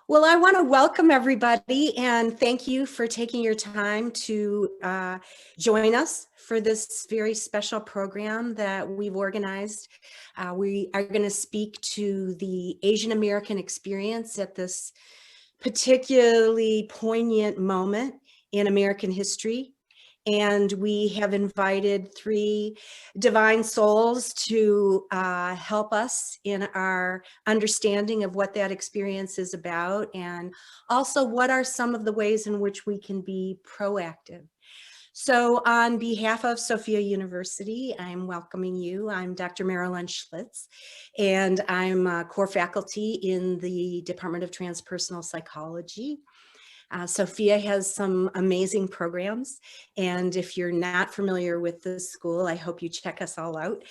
Well, I want to welcome everybody and thank you for taking your time to join us for this very special program that we've organized. We are going to speak to the Asian American experience at this particularly poignant moment in American history. And we have invited three divine souls to help us in our understanding of what that experience is about, and also what are some of the ways in which we can be proactive. So on behalf of Sofia University, I'm welcoming you. I'm Dr. Marilyn Schlitz, and I'm a core faculty in the Department of Transpersonal Psychology. Sofia has some amazing programs, and if you're not familiar with the school, I hope you check us all out.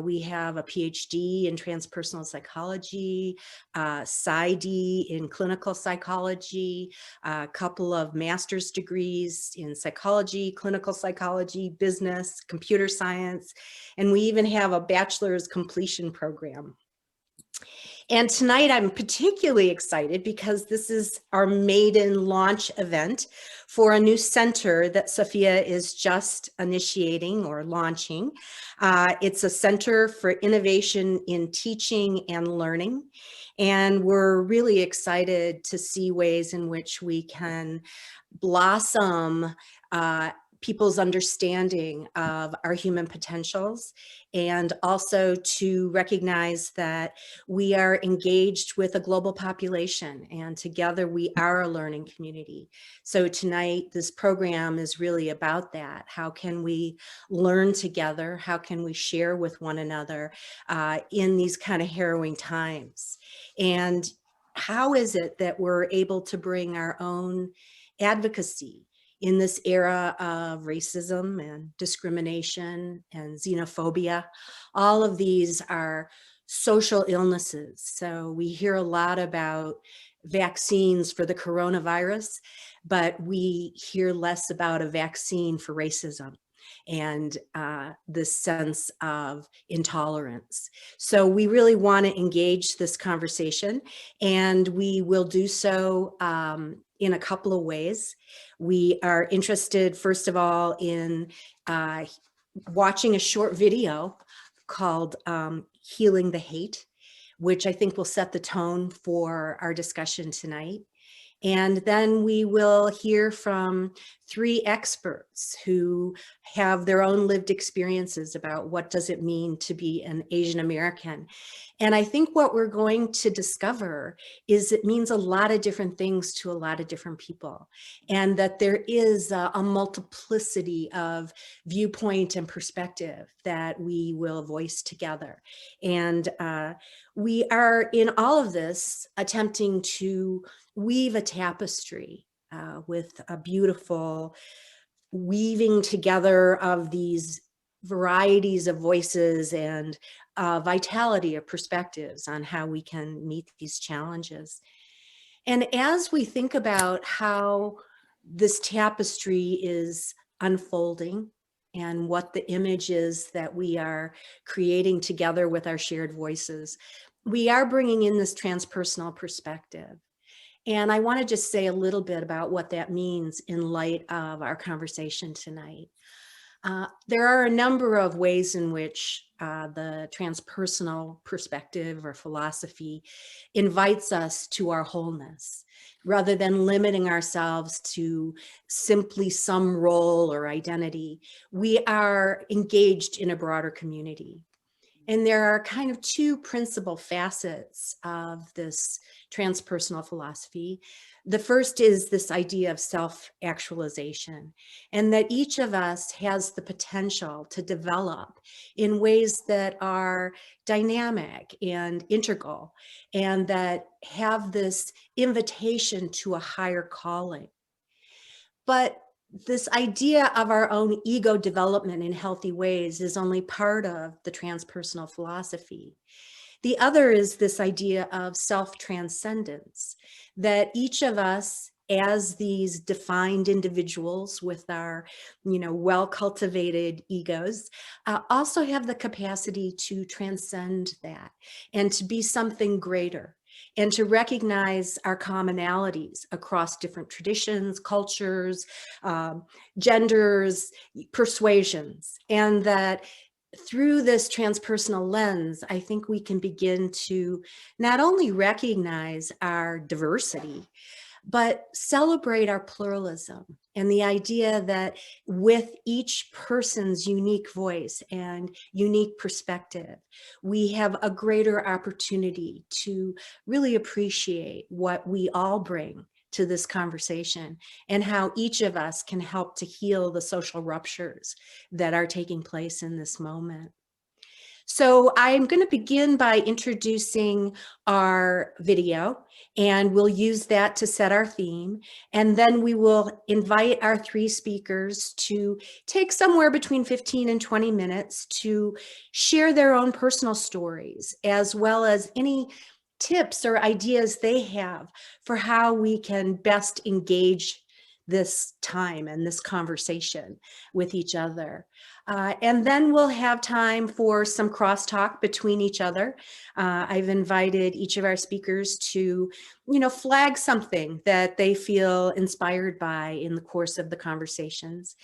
We have a PhD in transpersonal psychology, PsyD in clinical psychology, a couple of master's degrees in psychology, clinical psychology, business, computer science, and we even have a bachelor's completion program. And tonight I'm particularly excited because this is our maiden launch event for a new center that Sofia is just initiating or launching. It's a center for innovation in teaching and learning. And we're really excited to see ways in which we can blossom people's understanding of our human potentials, and also to recognize that we are engaged with a global population, and together we are a learning community. So tonight, this program is really about that. How can we learn together? How can we share with one another in these kind of harrowing times? And how is it that we're able to bring our own advocacy in this era of racism and discrimination and xenophobia? All of these are social illnesses. So we hear a lot about vaccines for the coronavirus, but we hear less about a vaccine for racism and this sense of intolerance. So we really want to engage this conversation, and we will do so in a couple of ways. We are interested, first of all, in watching a short video called Healing the Hate, which I think will set the tone for our discussion tonight. And then we will hear from three experts who have their own lived experiences about what does it mean to be an Asian American. And I think what we're going to discover is it means a lot of different things to a lot of different people, and that there is a multiplicity of viewpoint and perspective that we will voice together. And we are in all of this attempting to weave a tapestry with a beautiful weaving together of these varieties of voices and vitality of perspectives on how we can meet these challenges. And as we think about how this tapestry is unfolding and what the image is that we are creating together with our shared voices, we are bringing in this transpersonal perspective. And I want to just say a little bit about what that means in light of our conversation tonight. There are a number of ways in which the transpersonal perspective or philosophy invites us to our wholeness, rather than limiting ourselves to simply some role or identity. We are engaged in a broader community. And there are kind of two principal facets of this transpersonal philosophy. The first is this idea of self-actualization, and that each of us has the potential to develop in ways that are dynamic and integral, and that have this invitation to a higher calling. But this idea of our own ego development in healthy ways is only part of the transpersonal philosophy. The other is this idea of self-transcendence, that each of us as these defined individuals with our, well-cultivated egos, also have the capacity to transcend that and to be something greater. and to recognize our commonalities across different traditions, cultures, genders, persuasions, and that through this transpersonal lens, I think we can begin to not only recognize our diversity, but celebrate our pluralism and the idea that with each person's unique voice and unique perspective, we have a greater opportunity to really appreciate what we all bring to this conversation and how each of us can help to heal the social ruptures that are taking place in this moment. So I'm going to begin by introducing our video, and we'll use that to set our theme. And then we will invite our three speakers to take somewhere between 15 and 20 minutes to share their own personal stories, as well as any tips or ideas they have for how we can best engage this time and this conversation with each other. And then we'll have time for some crosstalk between each other. I've invited each of our speakers to, flag something that they feel inspired by in the course of the conversations.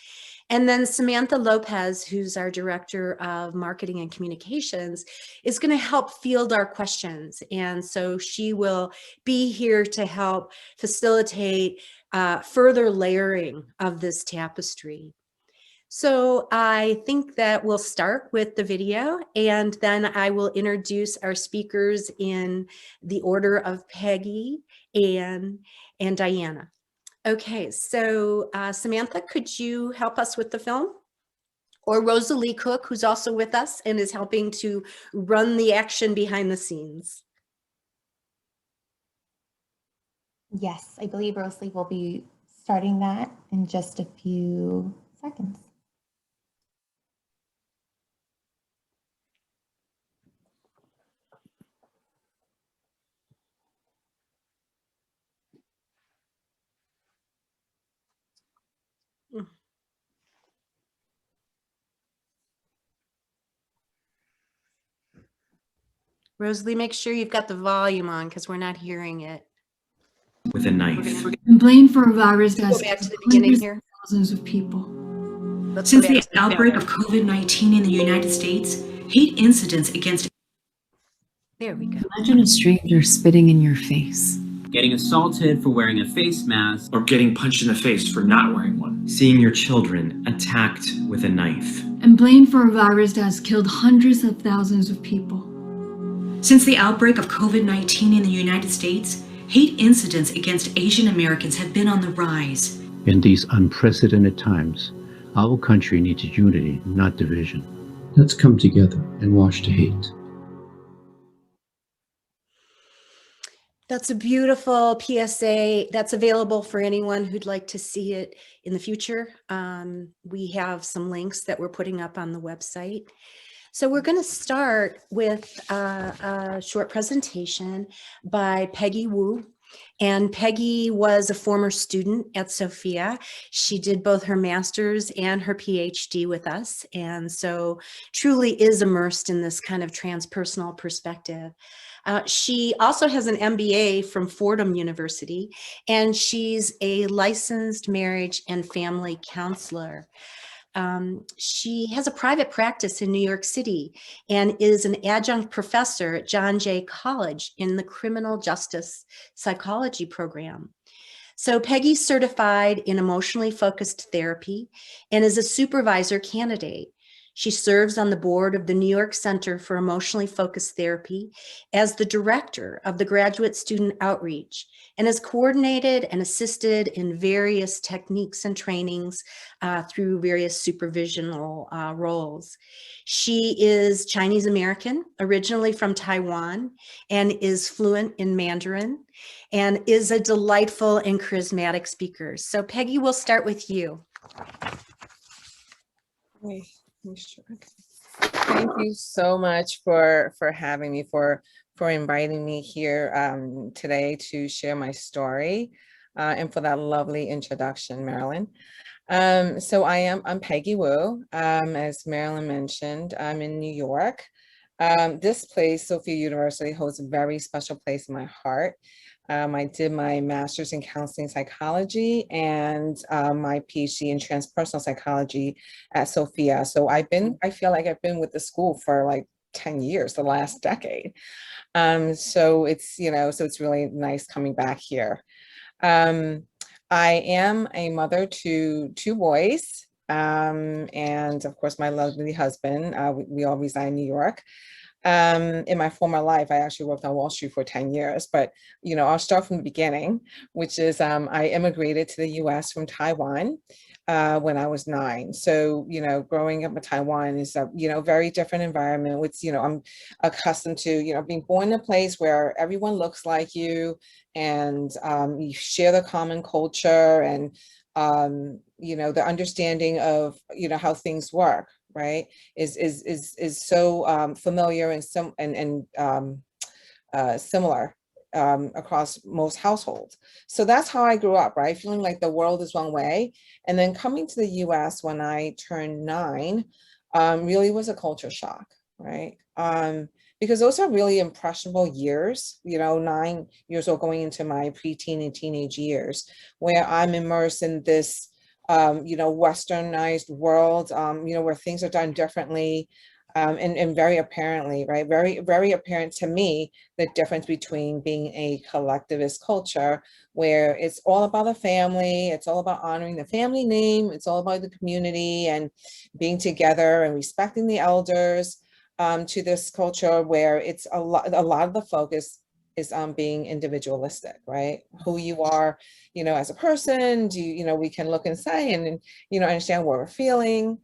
And then Samantha Lopez, who's our Director of Marketing and Communications, is going to help field our questions. And so she will be here to help facilitate further layering of this tapestry. So I think that we'll start with the video, and then I will introduce our speakers in the order of Peggy, Anne, and Diana. Okay, so Samantha, could you help us with the film? Or Rosalie Cook, who's also with us and is helping to run the action behind the scenes. Yes, I believe Rosalie will be starting that in just a few seconds. Rosalie, make sure you've got the volume on because we're not hearing it. With a knife. And blamed for a virus that Go back to the beginning here. Thousands of people. Since the outbreak of COVID-19 in the United States, hate incidents against... There we go. Imagine a stranger spitting in your face. Getting assaulted for wearing a face mask. Or getting punched in the face for not wearing one. Seeing your children attacked with a knife. And blamed for a virus that has killed hundreds of thousands of people. Since the outbreak of COVID-19 in the United States, hate incidents against Asian Americans have been on the rise. In these unprecedented times, our country needs unity, not division. Let's come together and wash the hate. That's a beautiful PSA that's available for anyone who'd like to see it in the future. We have some links that we're putting up on the website. So we're going to start with a short presentation by Peggy Wu. And Peggy was a former student at Sofia. She did both her master's and her PhD with us, and so truly is immersed in this kind of transpersonal perspective. She also has an MBA from Fordham University, and she's a licensed marriage and family counselor. She has a private practice in New York City and is an adjunct professor at John Jay College in the Criminal Justice Psychology program. So Peggy's certified in emotionally focused therapy and is a supervisor candidate. She serves on the board of the New York Center for Emotionally Focused Therapy as the director of the graduate student outreach and has coordinated and assisted in various techniques and trainings through various supervisional roles. She is Chinese American, originally from Taiwan, and is fluent in Mandarin and is a delightful and charismatic speaker. So Peggy, we'll start with you. Sure. Thank you so much for having me, for inviting me here today to share my story, and for that lovely introduction, Marilyn. So I'm Peggy Wu. As Marilyn mentioned, I'm in New York. This place, Sofia University, holds a very special place in my heart. I did my master's in counseling psychology and my PhD in transpersonal psychology at Sofia. So I feel like I've been with the school for like 10 years, the last decade. So it's, so it's really nice coming back here. I am a mother to 2 boys, and of course my lovely husband. We all reside in New York. In my former life, I actually worked on Wall Street for 10 years, but I'll start from the beginning, which is I immigrated to the US from Taiwan when I was 9. So, growing up in Taiwan is a, very different environment, which, I'm accustomed to, being born in a place where everyone looks like you and you share the common culture and, the understanding of, how things work, right, is so familiar and similar across most households. So that's how I grew up, right? Feeling like the world is one way. And then coming to the US when I turned 9 really was a culture shock, right? Because those are really impressionable years, 9 years old going into my preteen and teenage years, where I'm immersed in this westernized world, where things are done differently, and very apparently, right? Very, very apparent to me, the difference between being a collectivist culture, where it's all about the family, it's all about honoring the family name, it's all about the community and being together and respecting the elders, to this culture where it's a lot of the focus is on being individualistic, right? Who you are, as a person, we can look inside and, understand what we're feeling,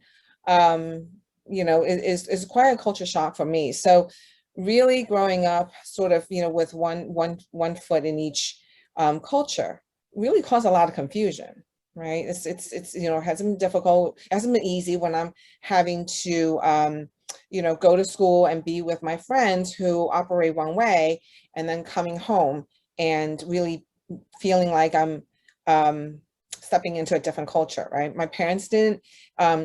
is quite a culture shock for me. So really growing up sort of, with one foot in each culture really caused a lot of confusion, right? It's hasn't been difficult, hasn't been easy when I'm having to, go to school and be with my friends who operate one way, and then coming home and really feeling like I'm stepping into a different culture, right? My parents didn't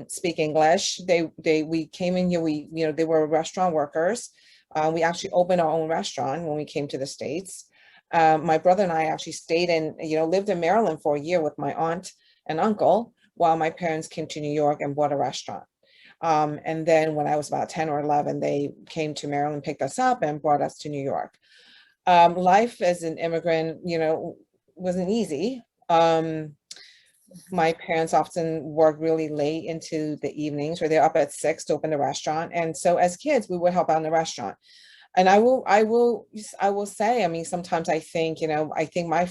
speak English. We came in here, they were restaurant workers. We actually opened our own restaurant when we came to the States. My brother and I actually stayed lived in Maryland for a year with my aunt and uncle while my parents came to New York and bought a restaurant. And then when I was about 10 or 11, they came to Maryland, picked us up and brought us to New York. Life as an immigrant, wasn't easy. My parents often worked really late into the evenings, where they're up at 6 to open the restaurant. And so as kids, we would help out in the restaurant. And I will say, I mean, sometimes I think, my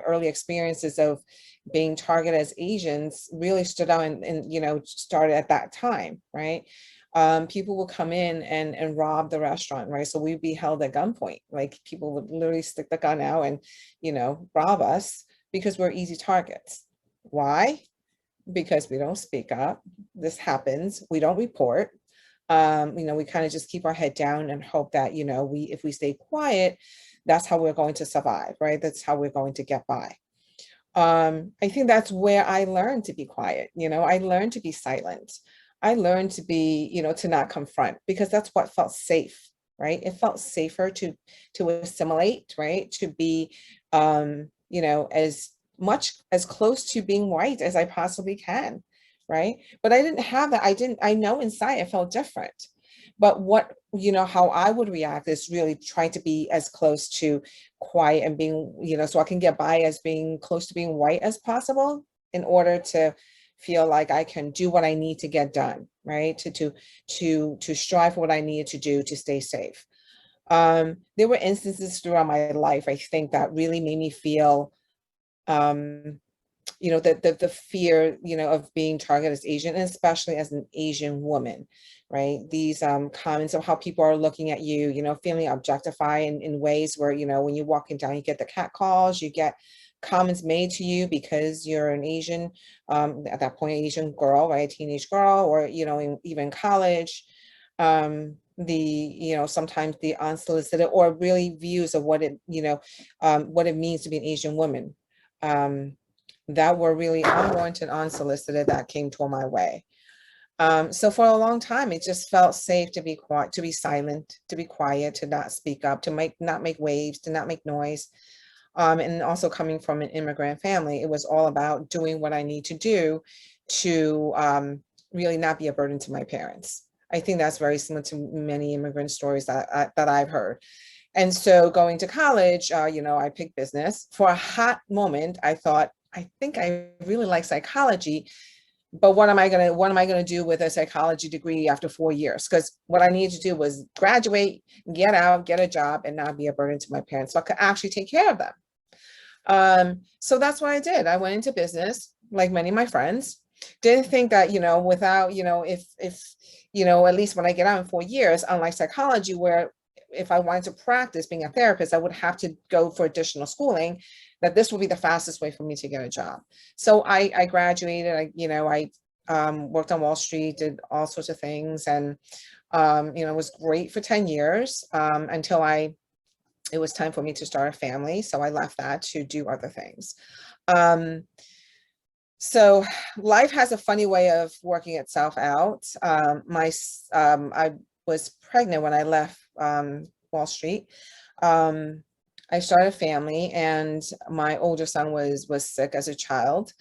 early experiences of being targeted as Asians really stood out and started at that time, right? People would come in and rob the restaurant, right? So we'd be held at gunpoint. Like people would literally stick the gun out and, rob us because we're easy targets. Why? Because we don't speak up. This happens. We don't report. We kind of just keep our head down and hope that, if we stay quiet, that's how we're going to survive, right? That's how we're going to get by. I think that's where I learned to be quiet. I learned to be silent. I learned to be, to not confront, because that's what felt safe, right? It felt safer to assimilate, right? To be, as close to being white as I possibly can, right? But I didn't have that. I know inside it felt different. But what, how I would react is really trying to be as close to quiet and being, so I can get by as being close to being white as possible, in order to feel like I can do what I need to get done, right? To strive for what I needed to do to stay safe. There were instances throughout my life, I think, that really made me feel, the fear, of being targeted as Asian, and especially as an Asian woman, right? These comments of how people are looking at you, feeling objectified in ways where, when you're walking down, you get the cat calls, you get comments made to you because you're an Asian, at that point, Asian girl, right? A teenage girl, or, even college. Sometimes the unsolicited or really views of what it means to be an Asian woman. That were really unwarranted, unsolicited, that came toward my way. So for a long time, it just felt safe to be quiet, to be silent, to be quiet, to not speak up, to not make waves, to not make noise. And also coming from an immigrant family, it was all about doing what I need to do to really not be a burden to my parents. I think that's very similar to many immigrant stories that I've heard. And so going to college, I picked business. For a hot moment, I thought, I think I really like psychology, but what am I gonna do with a psychology degree after 4 years? Because what I needed to do was graduate, get out, get a job, and not be a burden to my parents, so I could actually take care of them. So that's what I did. I went into business, like many of my friends. Didn't think that, without, if at least when I get out in 4 years, unlike psychology, where if I wanted to practice being a therapist, I would have to go for additional schooling, that this would be the fastest way for me to get a job. So I graduated, I worked on Wall Street, did all sorts of things, and it was great for 10 years until it was time for me to start a family. So I left that to do other things. So life has a funny way of working itself out. I was pregnant when I left Wall Street. I started a family, and my older son was sick as a child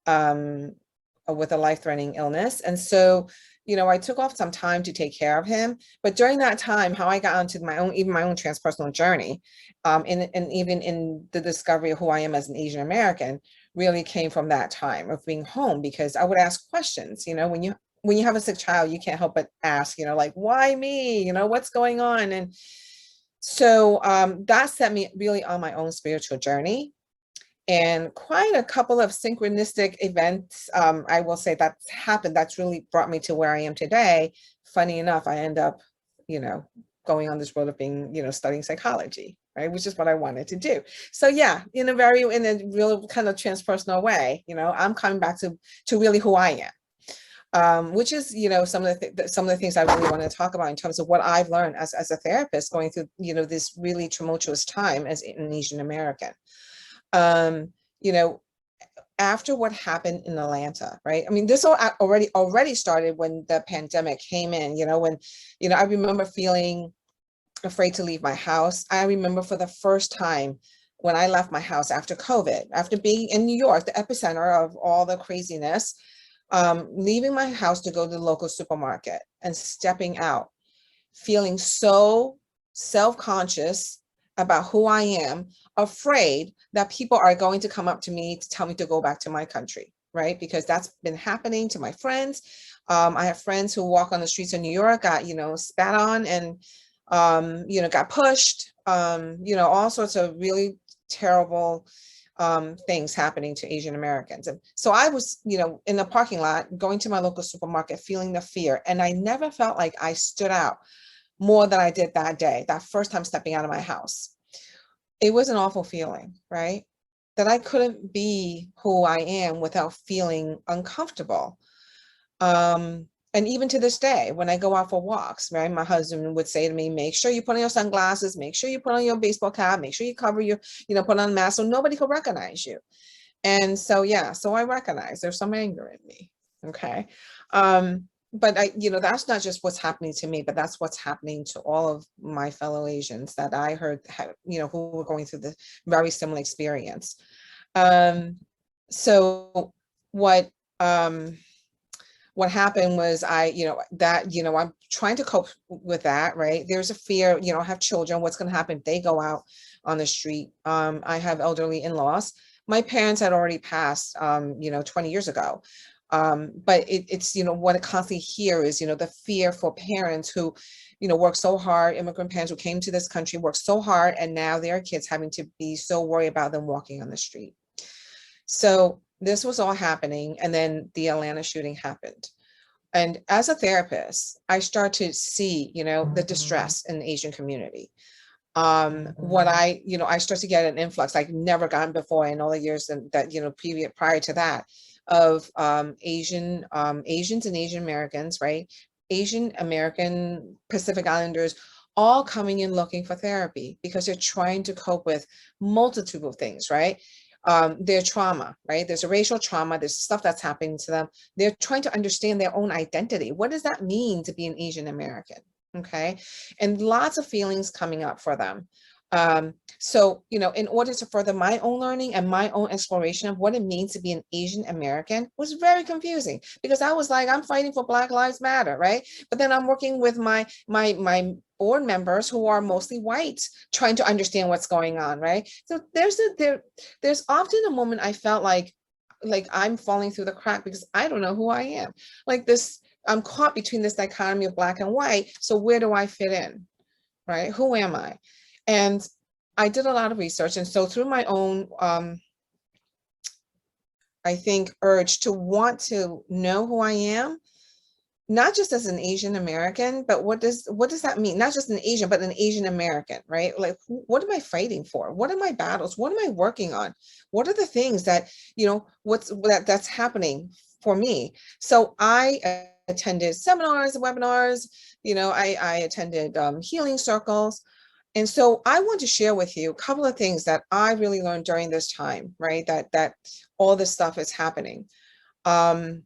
with a life-threatening illness. And so, I took off some time to take care of him. But during that time, how I got onto my own transpersonal journey, and even in the discovery of who I am as an Asian American, really came from that time of being home, because I would ask questions. When you have a sick child, you can't help but ask, like, why me? What's going on? And so that set me really on my own spiritual journey, and quite a couple of synchronistic events, I will say, that's happened, that's really brought me to where I am today. Funny enough, I end up, going on this road of being, studying psychology, right? Which is what I wanted to do. So yeah, in a real kind of transpersonal way, I'm coming back to really who I am. Which is, some of the things I really want to talk about in terms of what I've learned as a therapist going through, this really tumultuous time as an Asian American. After what happened in Atlanta, right? I mean, this all already started when the pandemic came in, when, I remember feeling afraid to leave my house. I remember for the first time when I left my house after COVID, after being in New York, the epicenter of all the craziness, leaving my house to go to the local supermarket and stepping out, feeling so self-conscious about who I am, afraid that people are going to come up to me to tell me to go back to my country, right? Because that's been happening to my friends. I have friends who walk on the streets of New York, got, spat on and, got pushed, all sorts of really terrible things happening to Asian Americans. And so I was, in the parking lot, going to my local supermarket, feeling the fear. And I never felt like I stood out more than I did that day, that first time stepping out of my house. It was an awful feeling, right? That I couldn't be who I am without feeling uncomfortable. And even to this day, when I go out for walks, right, my husband would say to me, make sure you put on your sunglasses, make sure you put on your baseball cap, make sure you cover your, put on a mask so nobody could recognize you. And so, yeah, so I recognize there's some anger in me, okay? But that's not just what's happening to me, but that's what's happening to all of my fellow Asians that I heard, who were going through the very similar experience. So what happened was I'm trying to cope with that, right? There's a fear, I have children, what's going to happen if they go out on the street? I have elderly in-laws. My parents had already passed, 20 years ago. But it's, what I constantly hear is, the fear for parents who, work so hard, immigrant parents who came to this country, worked so hard, and now their kids having to be so worried about them walking on the street. So this was all happening. And then the Atlanta shooting happened. And as a therapist, I start to see, the distress in the Asian community. I start to get an influx I've never gotten before in all the years that, prior to that, of Asians and Asian Americans, right? Asian American Pacific Islanders all coming in looking for therapy because they're trying to cope with multitude of things, right? their trauma, right? There's a racial trauma, there's stuff that's happening to them. They're trying to understand their own identity. What does that mean to be an Asian American? Okay. And lots of feelings coming up for them. So, you know, in order to further my own learning and my own exploration of what it means to be an Asian American was very confusing, because I was like, I'm fighting for Black Lives Matter, right? But then I'm working with my board members who are mostly white, trying to understand what's going on, right? So there's often a moment I felt like I'm falling through the crack because I don't know who I am. Like this, I'm caught between this dichotomy of black and white. So where do I fit in, right? Who am I? And I did a lot of research. And so through my own, I think, urge to want to know who I am, not just as an Asian American, but what does that mean? Not just an Asian, but an Asian American, right? Like, what am I fighting for? What are my battles? What am I working on? What are the things that, you know, that's happening for me? So I attended seminars, webinars, you know, I attended healing circles. And so I want to share with you a couple of things that I really learned during this time, right? That all this stuff is happening. That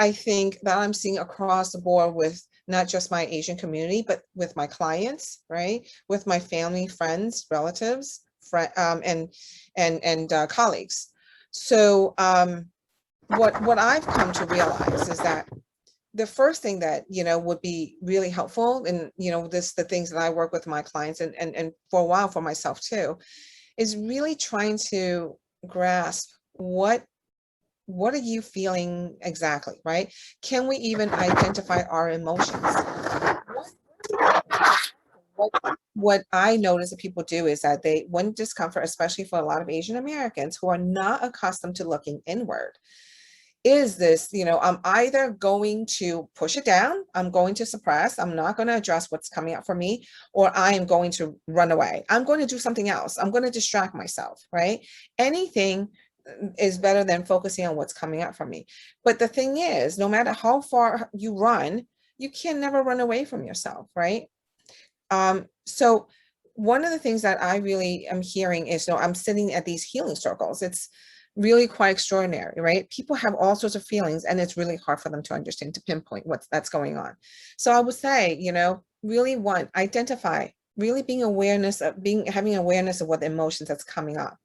I think that I'm seeing across the board with not just my Asian community, but with my clients, right? With my family, friends, relatives, and colleagues. So what I've come to realize is that the first thing that, you know, would be really helpful, and, you know, the things that I work with my clients and for a while for myself too, is really trying to grasp what are you feeling exactly, right? Can we even identify our emotions? What I notice that people do is that when discomfort, especially for a lot of Asian Americans who are not accustomed to looking inward, is this, you know, I'm either going to push it down, I'm going to suppress, I'm not going to address what's coming up for me, or I am going to run away. I'm going to do something else. I'm going to distract myself, right? Anything is better than focusing on what's coming up for me. But the thing is, no matter how far you run, you can never run away from yourself, right? So one of the things that I really am hearing is, you know, I'm sitting at these healing circles. It's really quite extraordinary, right? People have all sorts of feelings, and it's really hard for them to understand, to pinpoint that's going on. So I would say, you know, really identify, really having awareness of what the emotions that's coming up.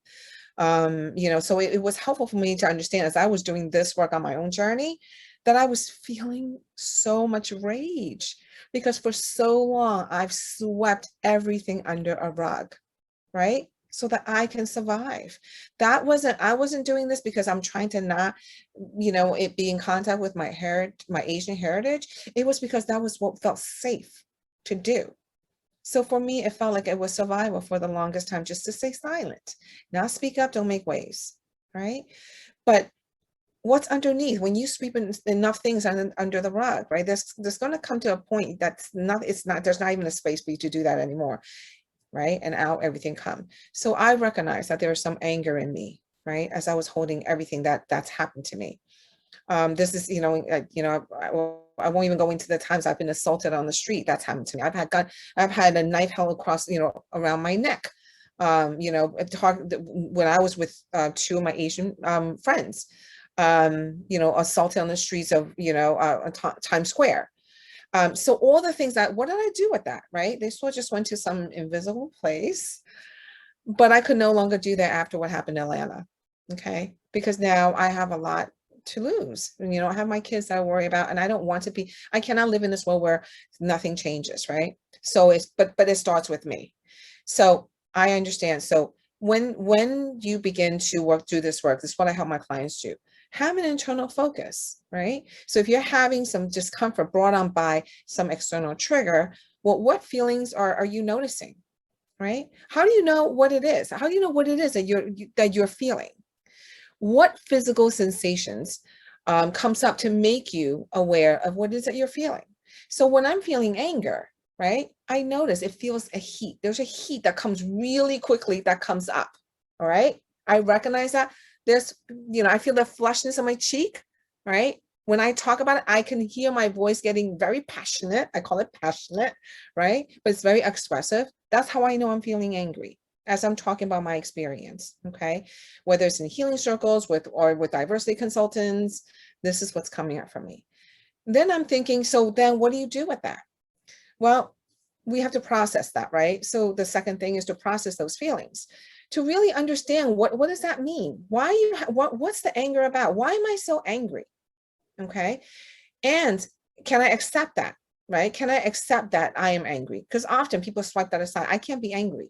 You know, so it was helpful for me to understand as I was doing this work on my own journey, that I was feeling so much rage, because for so long I've swept everything under a rug, right? So that I can survive. I wasn't doing this because I'm trying to not, you know, be in contact with my Asian heritage. It was because that was what felt safe to do. So for me, it felt like it was survival for the longest time, just to stay silent, not speak up, don't make waves, right? But what's underneath, when you sweep enough things under the rug, right? There's going to come to a point there's not even a space for you to do that anymore, right? And out everything come. So I recognize that there was some anger in me, right? As I was holding everything that's happened to me. This is, you know, I won't even go into the times I've been assaulted on the street. That's happened to me. I've had a knife held across, you know, around my neck. You know, when I was with two of my Asian friends, you know, assaulted on the streets of, you know, Times Square. So all the things what did I do with that, right? They sort of just went to some invisible place, but I could no longer do that after what happened in Atlanta, okay? Because now I have a lot to lose. And, you know, I have my kids that I worry about, and I don't want to I cannot live in this world where nothing changes, right? So but it starts with me. So I understand. So when you begin to do this work, this is what I help my clients do. Have an internal focus, right? So if you're having some discomfort brought on by some external trigger, well, what feelings are you noticing, right? How do you know what it is? How do you know what it is that you're feeling? What physical sensations comes up to make you aware of what it is that you're feeling? So when I'm feeling anger, right, I notice it feels a heat. There's a heat that comes really quickly that comes up, all right? I recognize that. There's, you know, I feel the flushness on my cheek, right? When I talk about it, I can hear my voice getting very passionate. I call it passionate, right? But it's very expressive. That's how I know I'm feeling angry. as I'm talking about my experience, okay? Whether it's in healing circles or with diversity consultants, this is what's coming up for me. Then I'm thinking, so then what do you do with that? Well, we have to process that, right? So the second thing is to process those feelings, to really understand what does that mean? What's the anger about? Why am I so angry? Okay. And can I accept that, right? Can I accept that I am angry? Because often people swipe that aside. I can't be angry.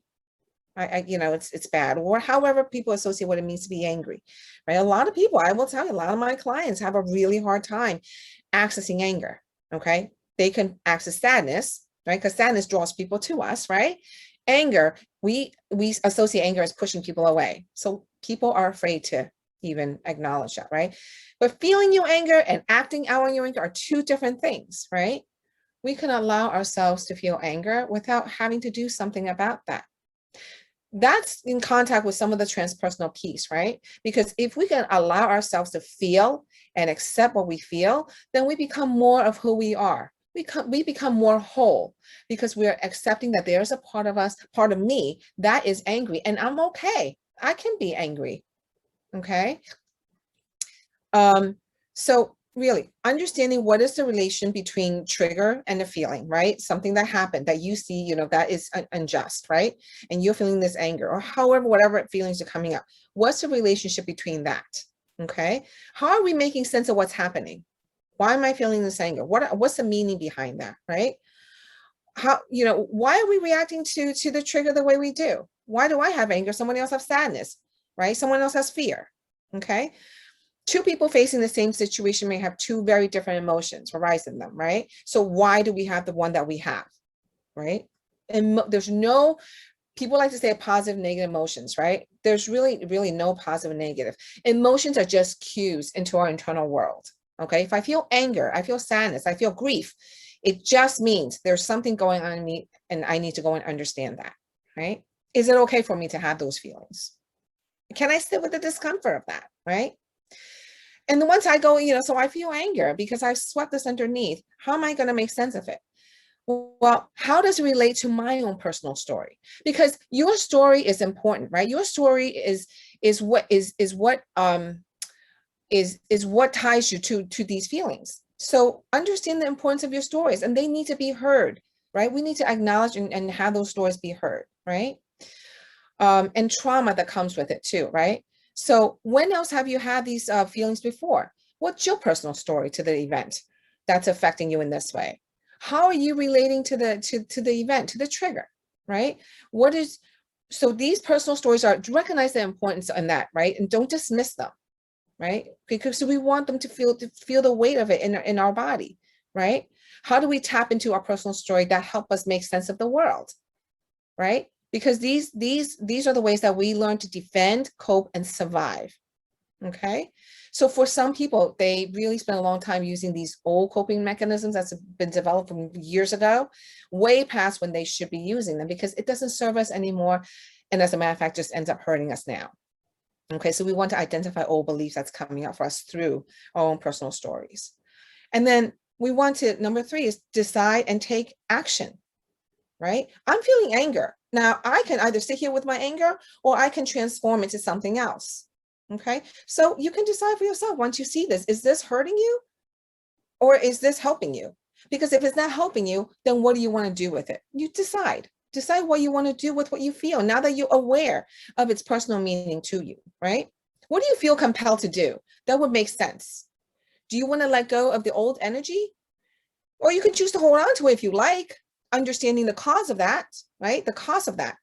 It's bad, or however people associate what it means to be angry, right? A lot of people, I will tell you, a lot of my clients have a really hard time accessing anger, okay? They can access sadness, right? Because sadness draws people to us, right? Anger, we associate anger as pushing people away. So people are afraid to even acknowledge that, right? But feeling your anger and acting out on your anger are two different things, right? We can allow ourselves to feel anger without having to do something about that. That's in contact with some of the transpersonal piece, right? Because if we can allow ourselves to feel and accept what we feel, then we become more of who we are. We become more whole because we're accepting that there's a part of us, part of me that is angry, and I'm okay. I can be angry, okay? So really understanding what is the relation between trigger and the feeling, right? Something that happened that you see, that is unjust, right? And you're feeling this anger or however, whatever feelings are coming up. What's the relationship between that? Okay. How are we making sense of what's happening? Why am I feeling this anger? What's the meaning behind that, right? Why are we reacting to the trigger the way we do? Why do I have anger? Someone else has sadness, right? Someone else has fear, okay? Two people facing the same situation may have two very different emotions arise in them, right? So why do we have the one that we have, right? And there's no, people like to say positive, negative emotions, right? There's really, really no positive and negative. Emotions are just cues into our internal world, okay? If I feel anger, I feel sadness, I feel grief, it just means there's something going on in me and I need to go and understand that, right? Is it okay for me to have those feelings? Can I sit with the discomfort of that, right? And then once I go, so I feel anger because I've swept this underneath. How am I going to make sense of it? Well, how does it relate to my own personal story? Because your story is important, right? Your story is what ties you to these feelings. So understand the importance of your stories, and they need to be heard, right? We need to acknowledge and have those stories be heard, right? And trauma that comes with it too, right? So when else have you had these feelings before? What's your personal story to the event that's affecting you in this way? How are you relating to the event, to the trigger, right? So these personal stories recognize the importance in that, right? And don't dismiss them, right? Because we want them to feel the weight of it in our body, right? How do we tap into our personal story that help us make sense of the world, right? Because these are the ways that we learn to defend, cope, and survive, okay? So for some people, they really spend a long time using these old coping mechanisms that's been developed from years ago, way past when they should be using them because it doesn't serve us anymore. And as a matter of fact, just ends up hurting us now. Okay, so we want to identify old beliefs that's coming up for us through our own personal stories. And then we want to, number 3 is decide and take action, right? I'm feeling anger. Now I can either sit here with my anger or I can transform it to something else. Okay. So you can decide for yourself once you see this, is this hurting you or is this helping you? Because if it's not helping you, then what do you want to do with it? You decide what you want to do with what you feel now that you're aware of its personal meaning to you, right? What do you feel compelled to do? That would make sense. Do you want to let go of the old energy? Or you can choose to hold on to it if you like, understanding the cause of that, right? The cost of that.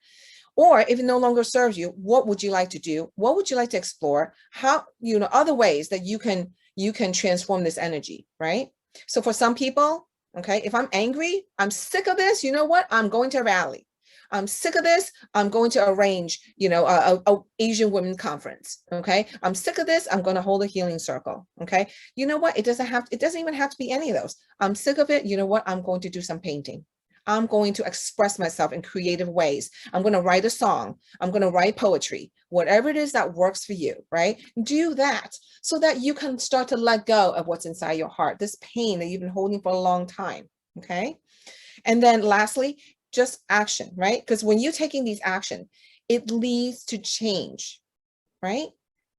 Or if it no longer serves you, what would you like to do? What would you like to explore? How, other ways that you can transform this energy, right? So for some people, okay, if I'm angry, I'm sick of this, you know what? I'm going to a rally. I'm sick of this. I'm going to arrange, a Asian women conference. Okay. I'm sick of this. I'm going to hold a healing circle. Okay. You know what? It doesn't even have to be any of those. I'm sick of it. You know what? I'm going to do some painting. I'm going to express myself in creative ways. I'm going to write a song. I'm going to write poetry, whatever it is that works for you, right? Do that so that you can start to let go of what's inside your heart, this pain that you've been holding for a long time. Okay. And then lastly, just action, right? Because when you're taking these action, it leads to change, right?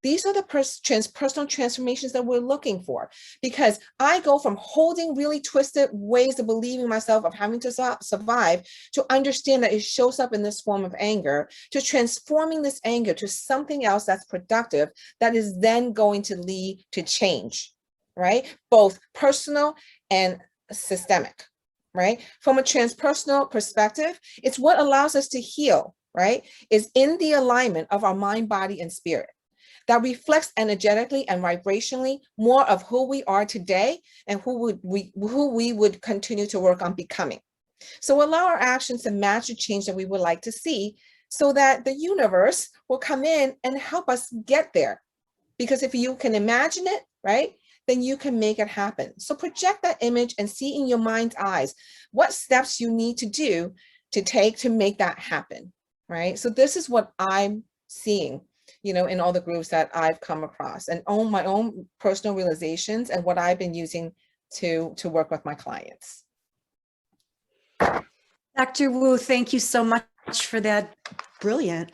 These are the transpersonal transformations that we're looking for, because I go from holding really twisted ways of believing myself, of having to survive, to understand that it shows up in this form of anger, to transforming this anger to something else that's productive, that is then going to lead to change, right? Both personal and systemic, right? From a transpersonal perspective, it's what allows us to heal, right? Is in the alignment of our mind, body, and spirit, that reflects energetically and vibrationally more of who we are today and who we would continue to work on becoming. So allow our actions to match the change that we would like to see, so that the universe will come in and help us get there. Because if you can imagine it, right, then you can make it happen. So project that image and see in your mind's eyes what steps you need to do to take to make that happen, right? So this is what I'm seeing, you know, in all the groups that I've come across, and on my own personal realizations and what I've been using to work with my clients. Dr. Wu, thank you so much for that brilliant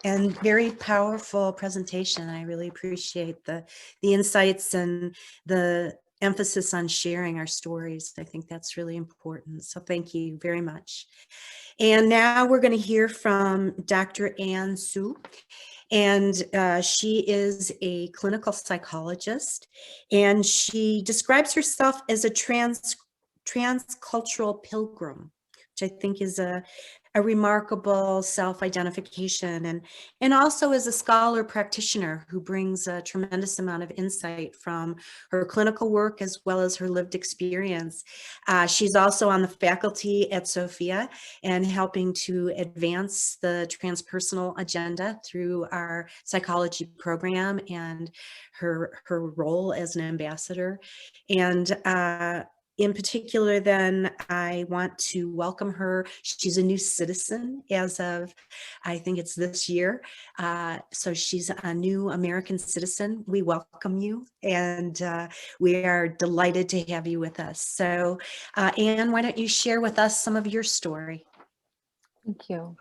and very powerful presentation. I really appreciate the insights and the emphasis on sharing our stories. I think that's really important. So thank you very much. And now we're going to hear from Dr. Ann Su. And she is a clinical psychologist, and she describes herself as a transcultural pilgrim, which I think is a remarkable self-identification, and also as a scholar practitioner who brings a tremendous amount of insight from her clinical work as well as her lived experience. She's also on the faculty at Sofia and helping to advance the transpersonal agenda through our psychology program, and her role as an ambassador. And in particular, then, I want to welcome her. She's a new citizen as of, I think it's this year. So she's a new American citizen. We welcome you, and we are delighted to have you with us. So Anne, why don't you share with us some of your story? Thank you.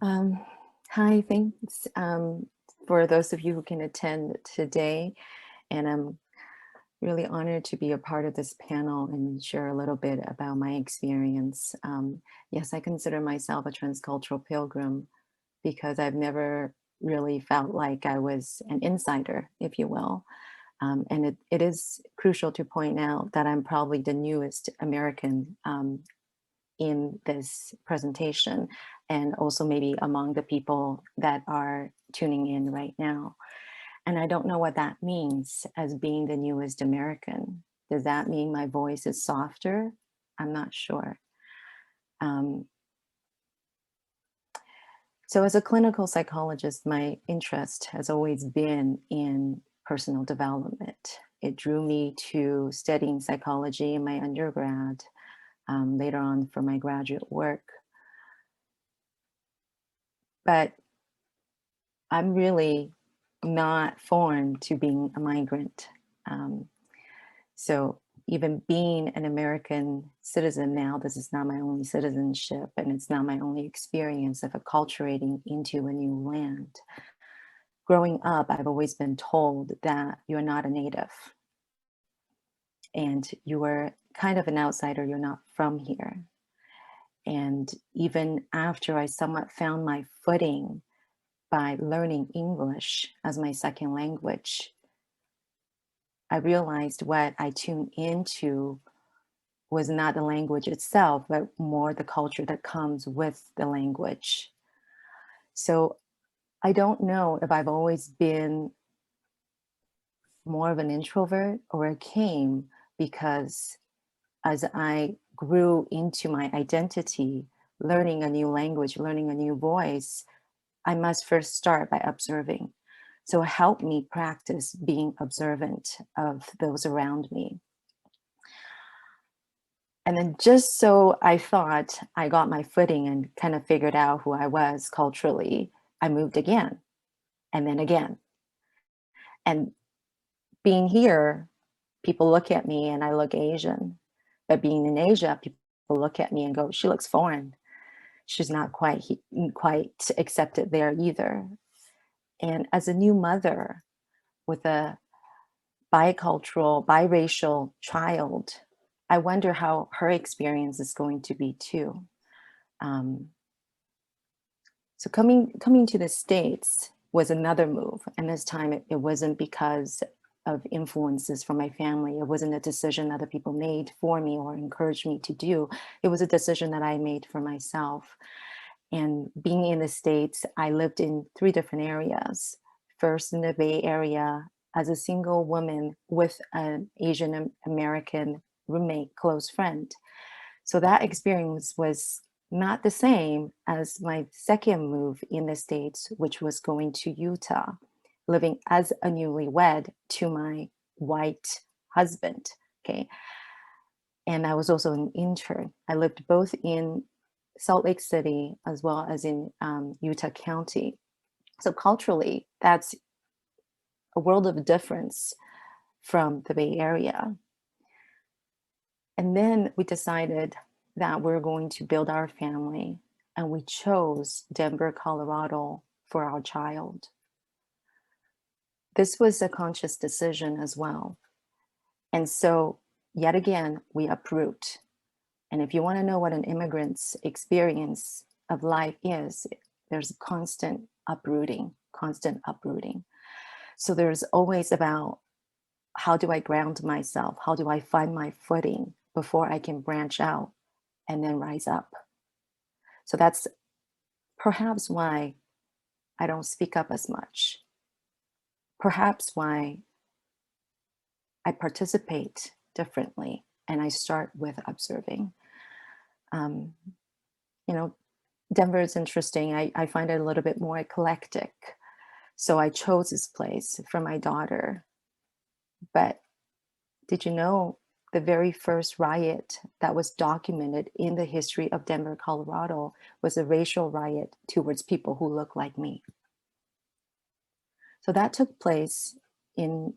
Hi, thanks for those of you who can attend today. And I'm really honored to be a part of this panel and share a little bit about my experience. Yes, I consider myself a transcultural pilgrim because I've never really felt like I was an insider, if you will. And it is crucial to point out that I'm probably the newest American in this presentation, and also maybe among the people that are tuning in right now. And I don't know what that means as being the newest American. Does that mean my voice is softer? I'm not sure. So as a clinical psychologist, my interest has always been in personal development. It drew me to studying psychology in my undergrad, later on for my graduate work. But I'm really not foreign to being a migrant. So even being an American citizen now, this is not my only citizenship, and it's not my only experience of acculturating into a new land. Growing up, I've always been told that you're not a native and you are kind of an outsider, you're not from here. And even after I somewhat found my footing by learning English as my second language, I realized what I tuned into was not the language itself, but more the culture that comes with the language. So I don't know if I've always been more of an introvert, or it came because as I grew into my identity, learning a new language, learning a new voice, I must first start by observing. So it helped me practice being observant of those around me. And then just so I thought I got my footing and kind of figured out who I was culturally, I moved again, and then again. And being here, people look at me and I look Asian. But being in Asia, people look at me and go, she looks foreign. she's not quite accepted there either. And as a new mother with a biracial child, I wonder how her experience is going to be too. So coming to the States was another move. And this time it wasn't because of influences from my family. It wasn't a decision other people made for me or encouraged me to do. It was a decision that I made for myself. And being in the States, I lived in 3 different areas. First in the Bay Area as a single woman with an Asian American roommate, close friend. So that experience was not the same as my second move in the States, which was going to Utah, living as a newlywed to my white husband, okay? And I was also an intern. I lived both in Salt Lake City as well as in Utah County. So culturally, that's a world of difference from the Bay Area. And then we decided that we're going to build our family, and we chose Denver, Colorado for our child. This was a conscious decision as well. And so yet again, we uproot. And if you want to know what an immigrant's experience of life is, there's constant uprooting, constant uprooting. So there's always about, how do I ground myself? How do I find my footing before I can branch out and then rise up? So that's perhaps why I don't speak up as much. Perhaps why I participate differently and I start with observing. You know, Denver is interesting. I find it a little bit more eclectic. So I chose this place for my daughter. But did you know the very first riot that was documented in the history of Denver, Colorado was a racial riot towards people who look like me? So that took place in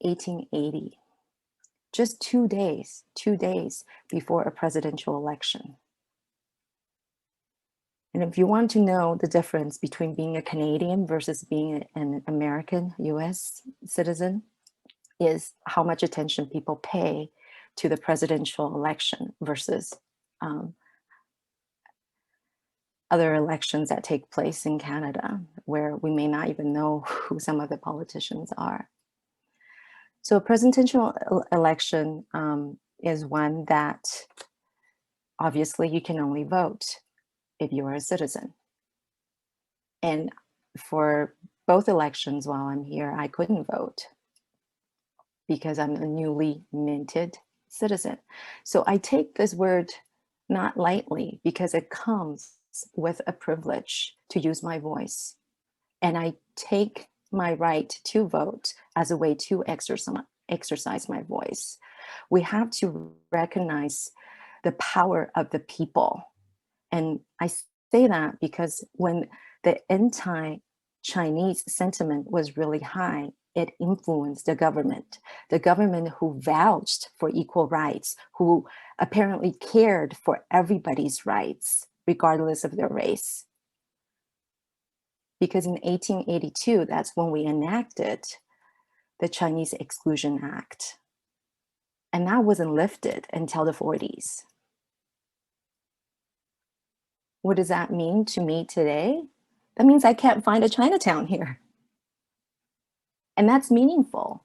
1880, just 2 days before a presidential election. And if you want to know the difference between being a Canadian versus being an American US citizen, is how much attention people pay to the presidential election versus other elections that take place in Canada, where we may not even know who some of the politicians are. So a presidential election is one that obviously you can only vote if you are a citizen. And for both elections while I'm here, I couldn't vote because I'm a newly minted citizen. So I take this word not lightly because it comes with a privilege to use my voice. And I take my right to vote as a way to exercise my voice. We have to recognize the power of the people. And I say that because when the anti-Chinese sentiment was really high, it influenced the government who vouched for equal rights, who apparently cared for everybody's rights, regardless of their race. Because in 1882, that's when we enacted the Chinese Exclusion Act. And that wasn't lifted until the 40s. What does that mean to me today? That means I can't find a Chinatown here. And that's meaningful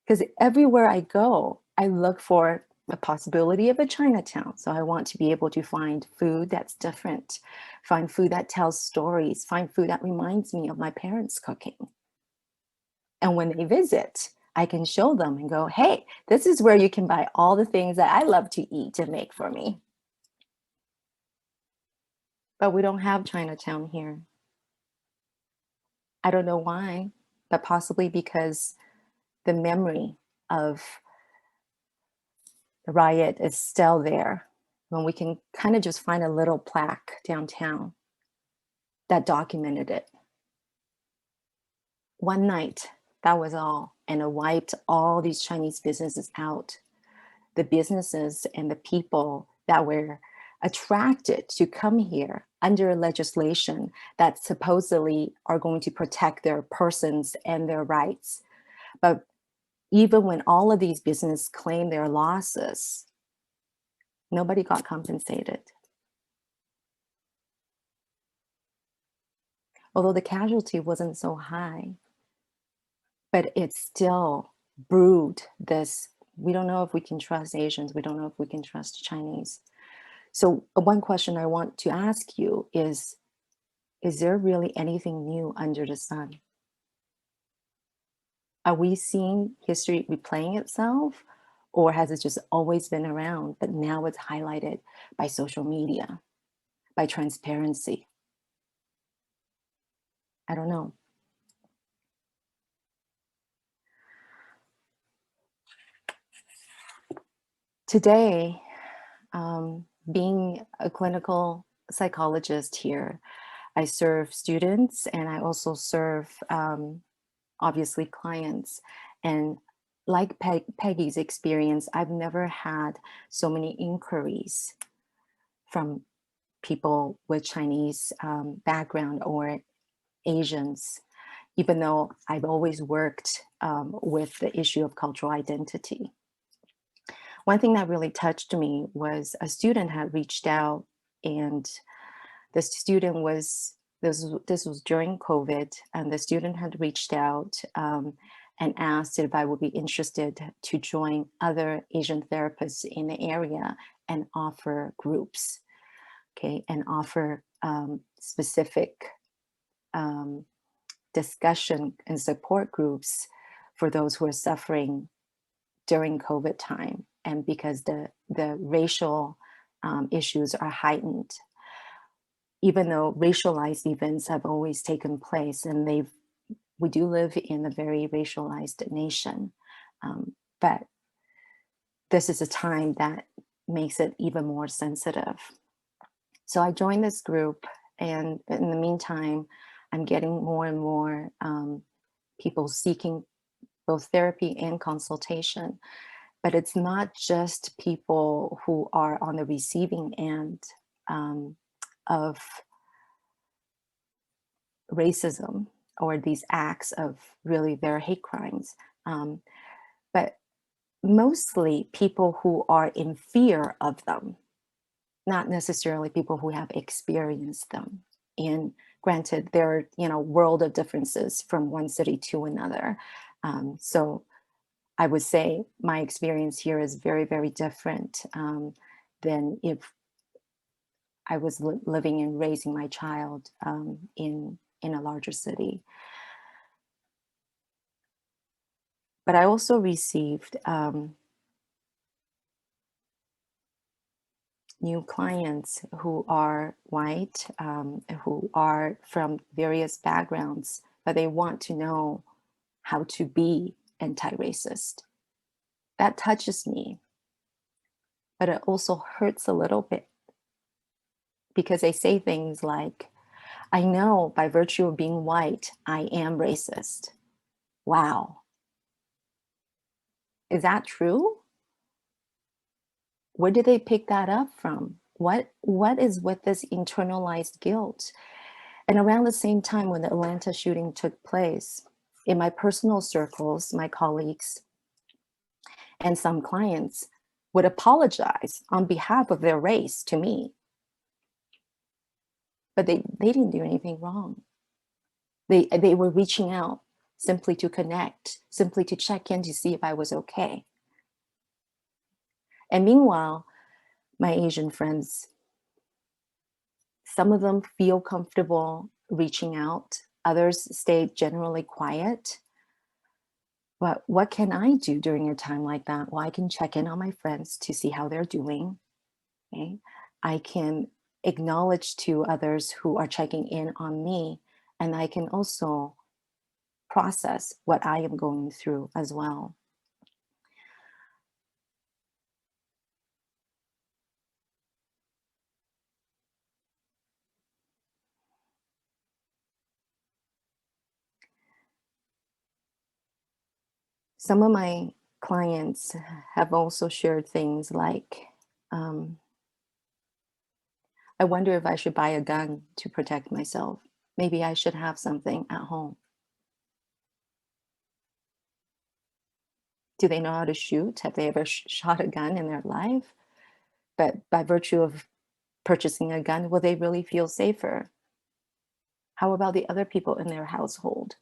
because everywhere I go, I look for the possibility of a Chinatown. So I want to be able to find food that's different, find food that tells stories, find food that reminds me of my parents' cooking. And when they visit, I can show them and go, hey, this is where you can buy all the things that I love to eat and make for me. But we don't have Chinatown here. I don't know why, but possibly because the memory of the riot is still there, when we can kind of just find a little plaque downtown that documented it. One night, that was all, and it wiped all these Chinese businesses out. The businesses and the people that were attracted to come here under legislation that supposedly are going to protect their persons and their rights. But even when all of these businesses claim their losses, nobody got compensated. Although the casualty wasn't so high, but it still brewed this, we don't know if we can trust Asians, we don't know if we can trust Chinese. So one question I want to ask you is there really anything new under the sun? Are we seeing history replaying itself, or has it just always been around, but now it's highlighted by social media, by transparency? I don't know. Today, being a clinical psychologist here, I serve students and I also serve, obviously, clients. And like Peggy's experience, I've never had so many inquiries from people with Chinese background or Asians, even though I've always worked with the issue of cultural identity. One thing that really touched me was a student had reached out, and the student was, this was during COVID, and the student had reached out and asked if I would be interested to join other Asian therapists in the area and offer groups, okay, and offer specific discussion and support groups for those who are suffering during COVID time, and because the racial issues are heightened. Even though racialized events have always taken place, and we do live in a very racialized nation, but this is a time that makes it even more sensitive. So I joined this group, and in the meantime, I'm getting more and more people seeking both therapy and consultation. But it's not just people who are on the receiving end of racism or these acts of really their hate crimes, but mostly people who are in fear of them, not necessarily people who have experienced them. And granted, there are, world of differences from one city to another. So I would say my experience here is very, very different than if I was living and raising my child in a larger city. But I also received new clients who are white, who are from various backgrounds, but they want to know how to be anti-racist. That touches me, but it also hurts a little bit, because they say things like, I know by virtue of being white, I am racist. Wow. Is that true? Where did they pick that up from? What is with this internalized guilt? And around the same time when the Atlanta shooting took place, in my personal circles, my colleagues and some clients would apologize on behalf of their race to me. But they didn't do anything wrong. They were reaching out simply to connect, simply to check in to see if I was okay. And meanwhile, my Asian friends, some of them feel comfortable reaching out, others stay generally quiet. But what can I do during a time like that? Well, I can check in on my friends to see how they're doing. Okay? I can acknowledge to others who are checking in on me, and I can also process what I am going through as well. Some of my clients have also shared things like, I wonder if I should buy a gun to protect myself. Maybe I should have something at home. Do they know how to shoot? Have they ever shot a gun in their life? But by virtue of purchasing a gun, will they really feel safer? How about the other people in their household?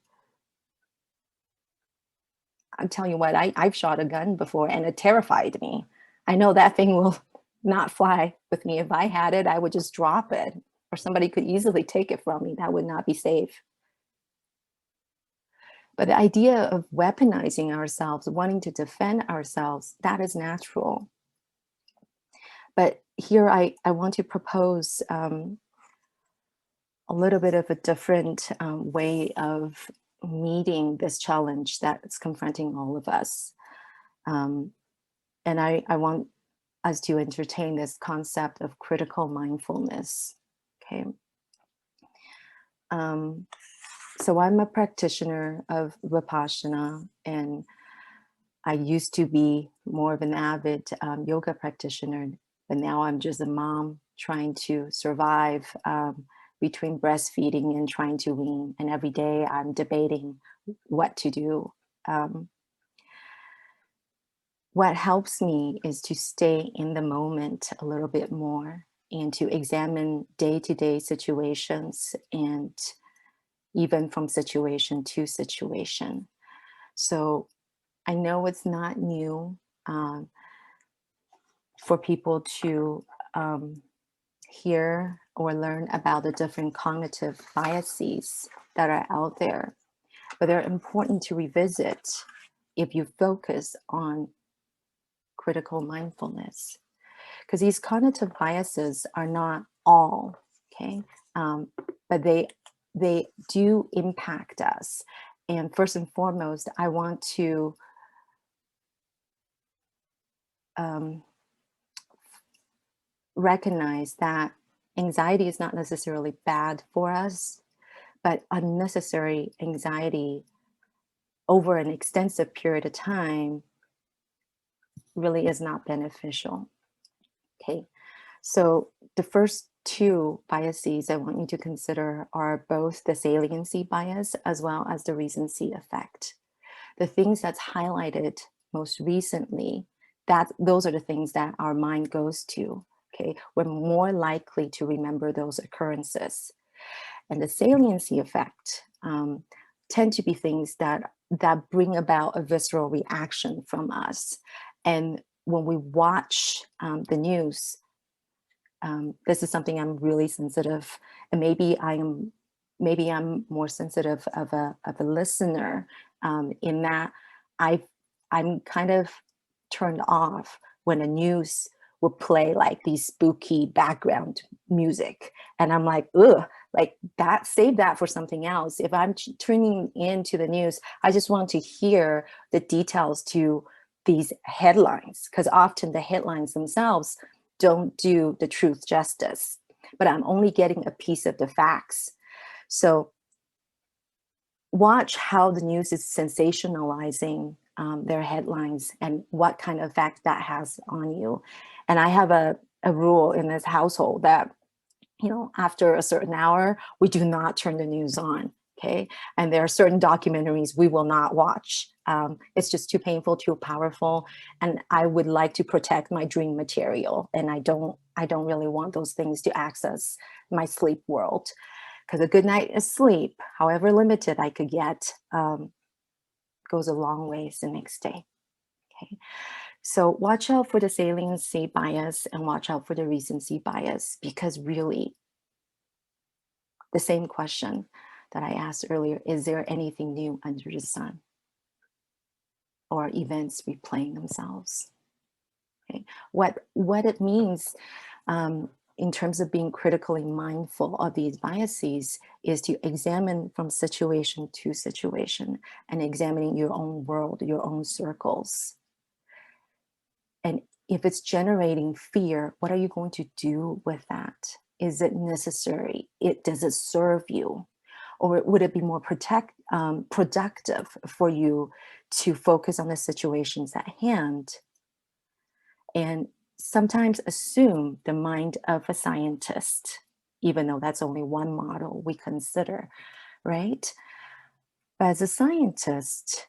I'm telling you what, I've shot a gun before and it terrified me. I know that thing will not fly with me. If I had it, I would just drop it, or somebody could easily take it from me. That would not be safe. But the idea of weaponizing ourselves, wanting to defend ourselves, that is natural. But here I want to propose a little bit of a different way of meeting this challenge that's confronting all of us. And I want us to entertain this concept of critical mindfulness, okay? So I'm a practitioner of Vipassana, and I used to be more of an avid yoga practitioner, but now I'm just a mom trying to survive between breastfeeding and trying to wean. And every day I'm debating what to do. What helps me is to stay in the moment a little bit more and to examine day-to-day situations and even from situation to situation. So I know it's not new for people to hear or learn about the different cognitive biases that are out there, but they're important to revisit if you focus on critical mindfulness, because these cognitive biases are not all, okay, but they do impact us. And first and foremost, I want to recognize that anxiety is not necessarily bad for us, but unnecessary anxiety over an extensive period of time really is not beneficial. Okay, so the first two biases I want you to consider are both the saliency bias as well as the recency effect. The things that's highlighted most recently, those are the things that our mind goes to. Okay, we're more likely to remember those occurrences. And the saliency effect tend to be things that bring about a visceral reaction from us. And when we watch the news, this is something I'm really sensitive, and maybe I'm more sensitive of a listener in that I'm kind of turned off when the news will play like these spooky background music, and I'm like, ugh, like that, save that for something else. If I'm tuning into the news, I just want to hear the details to these headlines, because often the headlines themselves don't do the truth justice, but I'm only getting a piece of the facts. So watch how the news is sensationalizing their headlines and what kind of effect that has on you. And I have a rule in this household that, you know, after a certain hour, we do not turn the news on. Okay, and there are certain documentaries we will not watch. It's just too painful, too powerful, and I would like to protect my dream material, and I don't really want those things to access my sleep world, because a good night of sleep, however limited I could get, goes a long ways the next day. Okay, so watch out for the saliency bias and watch out for the recency bias, because really, the same question that I asked earlier, is there anything new under the sun? Or events replaying themselves? Okay, what it means in terms of being critically mindful of these biases is to examine from situation to situation and examining your own world, your own circles. And if it's generating fear, what are you going to do with that? Is it necessary? Does it serve you? Or would it be more productive for you to focus on the situations at hand? And sometimes assume the mind of a scientist, even though that's only one model we consider, right? But as a scientist,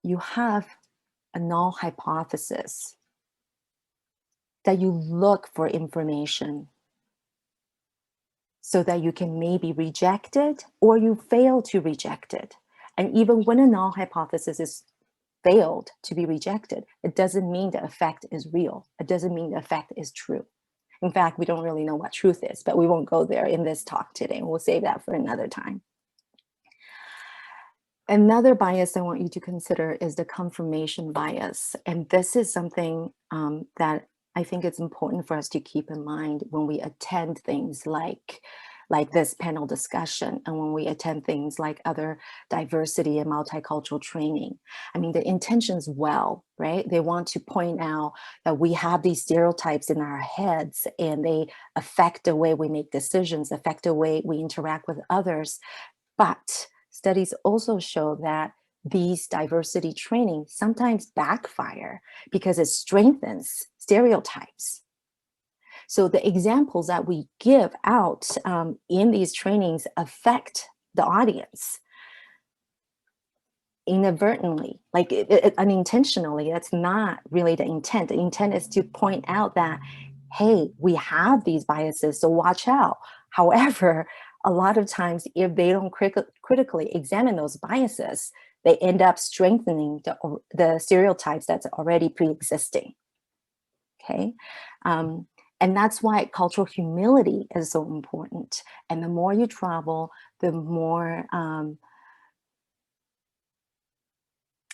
you have a null hypothesis that you look for information so that you can maybe reject it or you fail to reject it. And even when a null hypothesis is failed to be rejected, it doesn't mean the effect is real. It doesn't mean the effect is true. In fact, we don't really know what truth is, but we won't go there in this talk today. We'll save that for another time. Another bias I want you to consider is the confirmation bias. And this is something that I think it's important for us to keep in mind when we attend things like this panel discussion and when we attend things like other diversity and multicultural training. I mean, the intention's well, right? They want to point out that we have these stereotypes in our heads and they affect the way we make decisions, affect the way we interact with others. But studies also show that these diversity training sometimes backfire because it strengthens stereotypes. So the examples that we give out in these trainings affect the audience inadvertently, like unintentionally. That's not really the intent. The intent is to point out that, hey, we have these biases, so watch out. However, a lot of times, if they don't critically examine those biases, they end up strengthening the stereotypes that's already pre-existing, okay? And that's why cultural humility is so important. And the more you travel, the more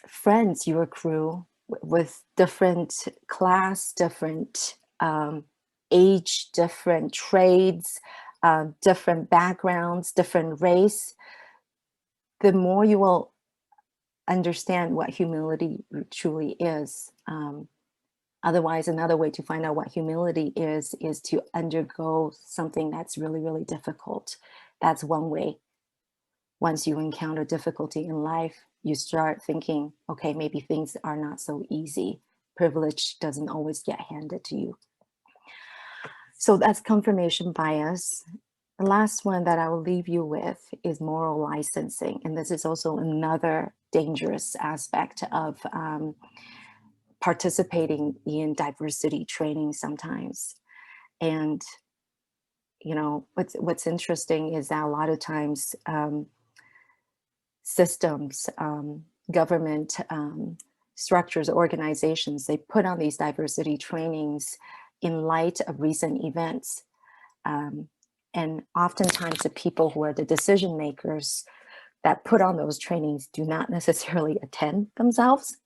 friends you accrue with different class, different age, different trades, different backgrounds, different race, the more you will understand what humility truly is. Otherwise, another way to find out what humility is to undergo something that's really, really difficult. That's one way. Once you encounter difficulty in life, you start thinking, okay, maybe things are not so easy. Privilege doesn't always get handed to you. So that's confirmation bias. The last one that I will leave you with is moral licensing. And this is also another dangerous aspect of participating in diversity training sometimes. And, you know, what's interesting is that a lot of times systems, government structures, organizations, they put on these diversity trainings in light of recent events. And oftentimes the people who are the decision makers that put on those trainings do not necessarily attend themselves,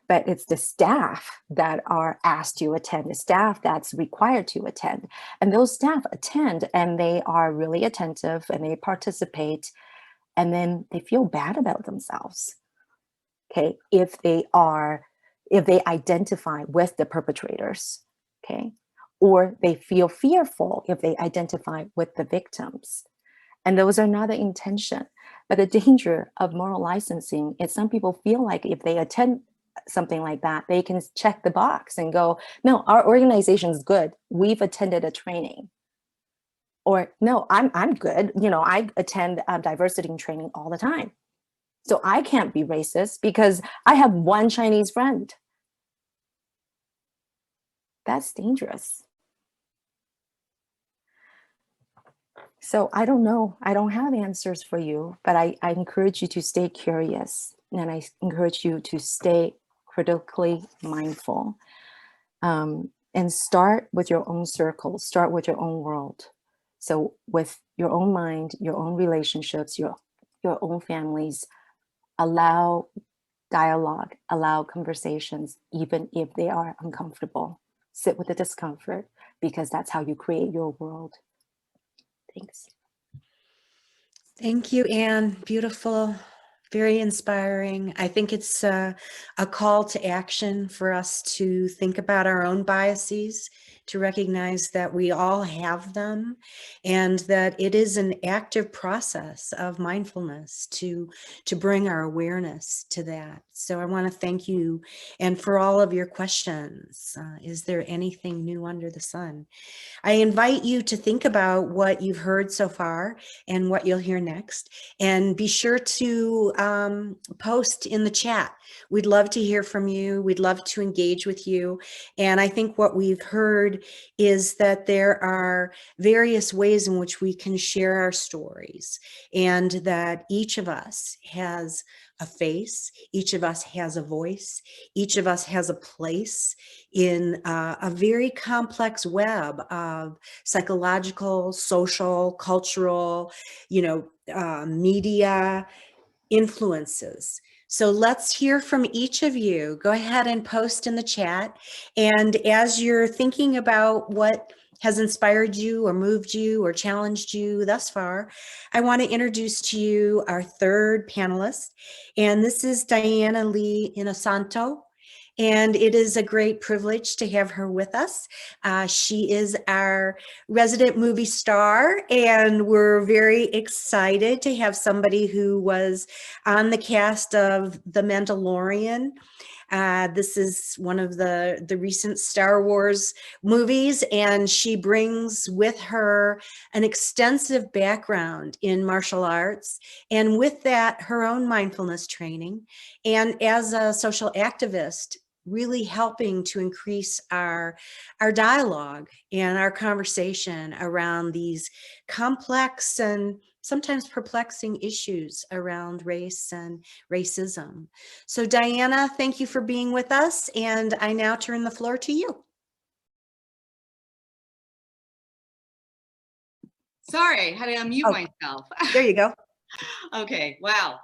but it's the staff that are asked to attend, the staff that's required to attend. And those staff attend and they are really attentive and they participate, and then they feel bad about themselves, okay, if they identify with the perpetrators, okay? Or they feel fearful if they identify with the victims. And those are not the intention. But the danger of moral licensing is some people feel like if they attend something like that, they can check the box and go, no, our organization is good. We've attended a training. Or no, I'm good. You know, I attend diversity training all the time. So I can't be racist because I have one Chinese friend. That's dangerous. So I don't know. I don't have answers for you, but I encourage you to stay curious and I encourage you to stay critically mindful and start with your own circle, start with your own world. So with your own mind, your own relationships, your own families, allow dialogue, allow conversations, even if they are uncomfortable. Sit with the discomfort because that's how you create your world. Thanks. Thank you, Anne. Beautiful Very inspiring. I think it's a call to action for us to think about our own biases, to recognize that we all have them, and that it is an active process of mindfulness to bring our awareness to that. So I want to thank you, and for all of your questions. Is there anything new under the sun? I invite you to think about what you've heard so far and what you'll hear next, and be sure to post in the chat. We'd love to hear from you. We'd love to engage with you. And I think what we've heard is that there are various ways in which we can share our stories, and that each of us has a face, each of us has a voice, each of us has a place in a very complex web of psychological, social, cultural, media influences. So let's hear from each of you. Go ahead and post in the chat. And as you're thinking about what has inspired you or moved you or challenged you thus far, I want to introduce to you our third panelist. And this is Diana Lee Inosanto. And it is a great privilege to have her with us. She is our resident movie star, and we're very excited to have somebody who was on the cast of The Mandalorian. This is one of the recent Star Wars movies, and she brings with her an extensive background in martial arts, and with that, her own mindfulness training. And as a social activist, really helping to increase our dialogue and our conversation around these complex and sometimes perplexing issues around race and racism. So Diana, thank you for being with us, and I now turn the floor to you. Sorry, I had to unmute myself. There you go. Okay, wow.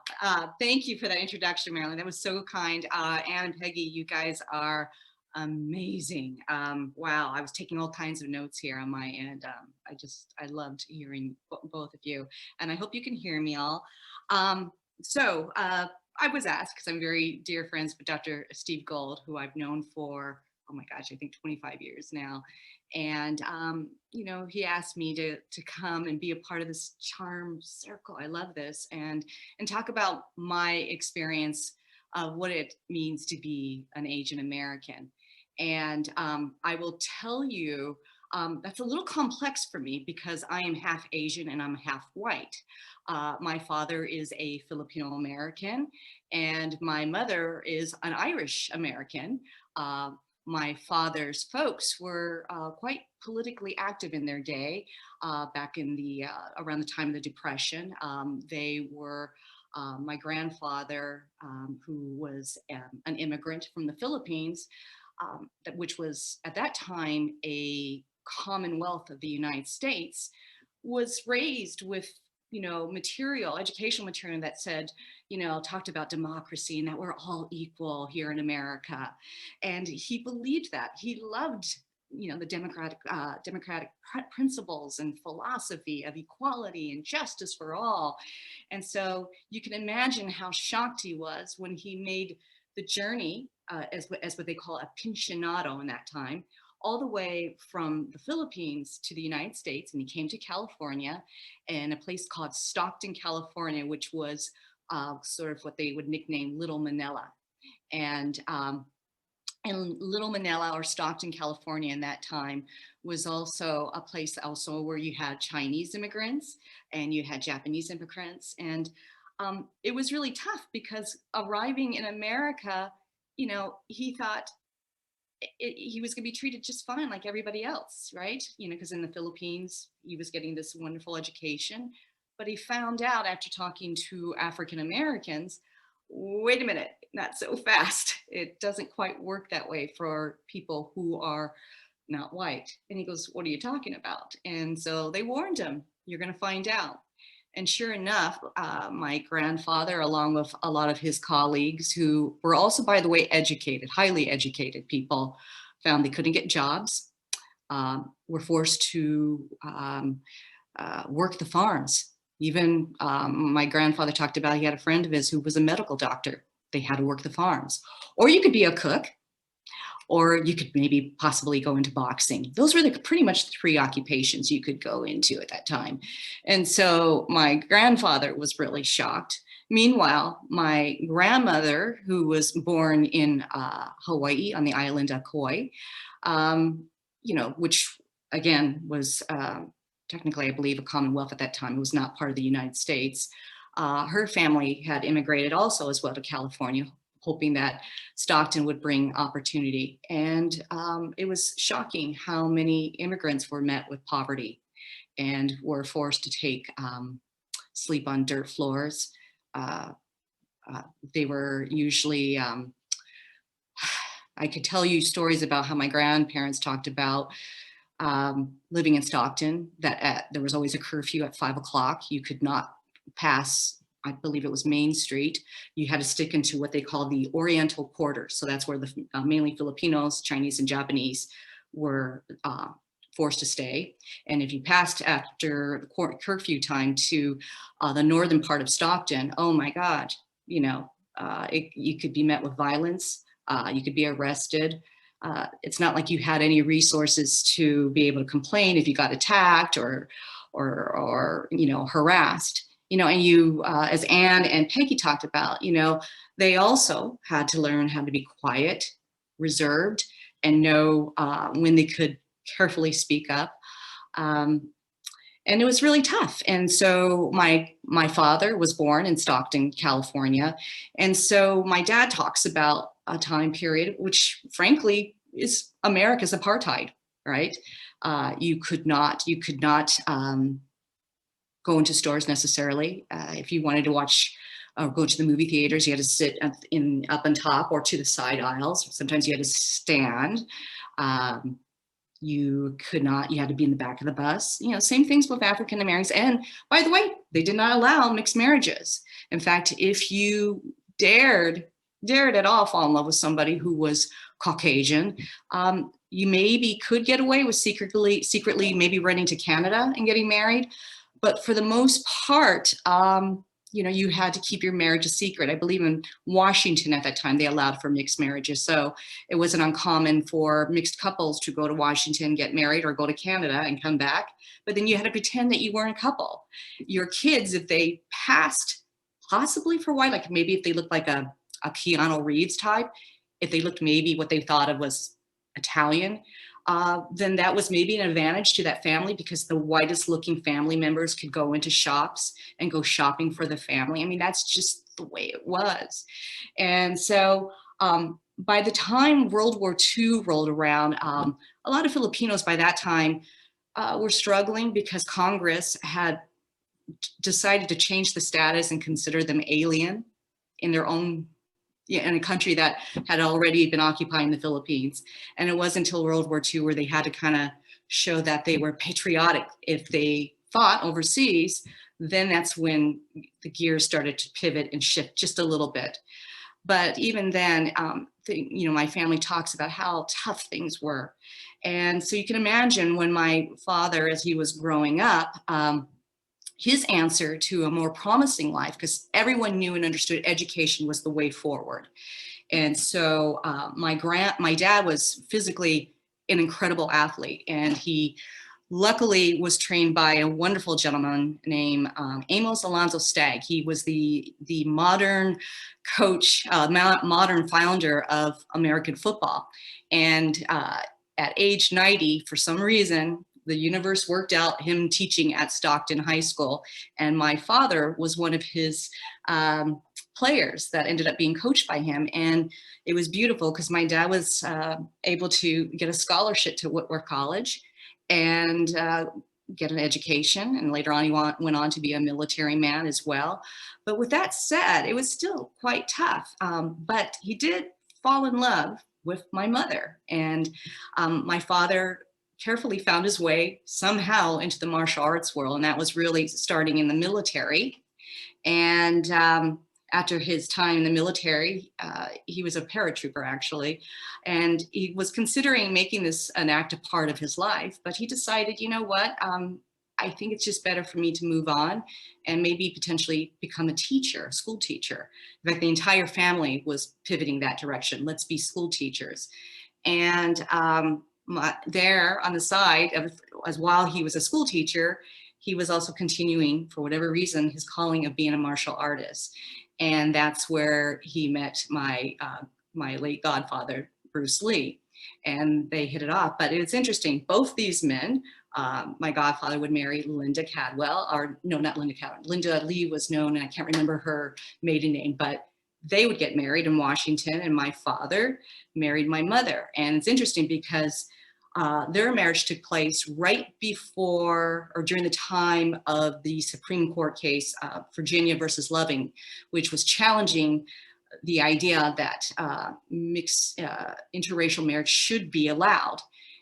Thank you for that introduction, Marilyn. That was so kind. Anne and Peggy, you guys are amazing. Wow, I was taking all kinds of notes here on my end. I loved hearing both of you, and I hope you can hear me all. I was asked, because I'm very dear friends with Dr. Steve Gold, who I've known for, oh my gosh, I think 25 years now. And, he asked me to come and be a part of this charm circle. I love this. And talk about my experience of what it means to be an Asian American. And I will tell you, that's a little complex for me because I am half Asian and I'm half white. My father is a Filipino American and my mother is an Irish American. My father's folks were quite politically active in their day back in the around the time of the Depression. They were my grandfather, who was an immigrant from the Philippines, which was at that time a Commonwealth of the United States, was raised with educational material that said, talked about democracy and that we're all equal here in America. And he believed that. He loved, the democratic principles and philosophy of equality and justice for all. And so you can imagine how shocked he was when he made the journey as what they call a pensionado in that time, all the way from the Philippines to the United States. And he came to California in a place called Stockton, California, which was sort of what they would nickname Little Manila. And Little Manila, or Stockton, California in that time, was also a place also where you had Chinese immigrants and you had Japanese immigrants. And it was really tough because arriving in America, he thought he was going to be treated just fine like everybody else, right? Because in the Philippines, he was getting this wonderful education. But he found out after talking to African Americans, wait a minute, not so fast. It doesn't quite work that way for people who are not white. And he goes, what are you talking about? And so they warned him, you're going to find out. And sure enough, my grandfather, along with a lot of his colleagues who were also, by the way, educated, highly educated people, found they couldn't get jobs, were forced to work the farms. Even my grandfather talked about he had a friend of his who was a medical doctor. They had to work the farms. Or you could be a cook, or you could maybe possibly go into boxing. Those were pretty much the three occupations you could go into at that time. And so my grandfather was really shocked. Meanwhile, my grandmother, who was born in Hawaii, on the island of Kauai, which again was technically, I believe, a commonwealth at that time. It was not part of the United States. Her family had immigrated also as well to California, hoping that Stockton would bring opportunity. And it was shocking how many immigrants were met with poverty and were forced to sleep on dirt floors. They were usually, I could tell you stories about how my grandparents talked about living in Stockton, that there was always a curfew at 5 o'clock. You could not pass, I believe it was Main Street. You had to stick into what they call the Oriental Quarter. So that's where the mainly Filipinos, Chinese, and Japanese were forced to stay. And if you passed after the curfew time to the northern part of Stockton, oh my God, you could be met with violence. You could be arrested. It's not like you had any resources to be able to complain if you got attacked or harassed. And you, as Anne and Peggy talked about, they also had to learn how to be quiet, reserved, and know when they could carefully speak up. And it was really tough. And so my father was born in Stockton, California. And so my dad talks about a time period, which frankly is America's apartheid, right? You could not go into stores necessarily. If you wanted to watch or go to the movie theaters, you had to sit up on top or to the side aisles. Sometimes you had to stand. You had to be in the back of the bus. Same things with African Americans. And by the way, they did not allow mixed marriages. In fact, if you dared at all fall in love with somebody who was Caucasian, you maybe could get away with secretly maybe running to Canada and getting married. But for the most part, you had to keep your marriage a secret. I believe in Washington at that time, they allowed for mixed marriages. So it wasn't uncommon for mixed couples to go to Washington, get married, or go to Canada and come back. But then you had to pretend that you weren't a couple. Your kids, if they passed possibly for white, like maybe if they looked like a Keanu Reeves type, if they looked maybe what they thought of was Italian, then that was maybe an advantage to that family because the whitest looking family members could go into shops and go shopping for the family. I mean, that's just the way it was. And so by the time World War II rolled around, a lot of Filipinos by that time were struggling because Congress had decided to change the status and consider them alien in their own in a country that had already been occupying the Philippines. And it wasn't until World War II where they had to kind of show that they were patriotic. If they fought overseas, then that's when the gears started to pivot and shift just a little bit. But even then, my family talks about how tough things were. And so you can imagine when my father, as he was growing up, his answer to a more promising life, because everyone knew and understood education was the way forward. And so my dad was physically an incredible athlete, and he luckily was trained by a wonderful gentleman named Amos Alonzo Stagg. He was the modern coach, modern founder of American football. And at age 90, for some reason, the universe worked out him teaching at Stockton High School. And my father was one of his players that ended up being coached by him. And it was beautiful because my dad was able to get a scholarship to Whitworth College and get an education. And later on, he went on to be a military man as well. But with that said, it was still quite tough. But he did fall in love with my mother. And my father carefully found his way somehow into the martial arts world. And that was really starting in the military. And after his time in the military, he was a paratrooper actually. And he was considering making this an active part of his life, but he decided, you know what, I think it's just better for me to move on and maybe potentially become a teacher, a school teacher. In fact, the entire family was pivoting that direction. Let's be school teachers. And there on the side, as while he was a school teacher, he was also continuing, for whatever reason, his calling of being a martial artist. And that's where he met my late godfather, Bruce Lee, and they hit it off. But it's interesting, both these men, my godfather would marry Linda Cadwell, or no, not Linda Cadwell. Linda Lee was known, and I can't remember her maiden name, but they would get married in Washington, and my father married my mother. And it's interesting because their marriage took place right before or during the time of the Supreme Court case, Virginia versus Loving, which was challenging the idea that mixed interracial marriage should be allowed.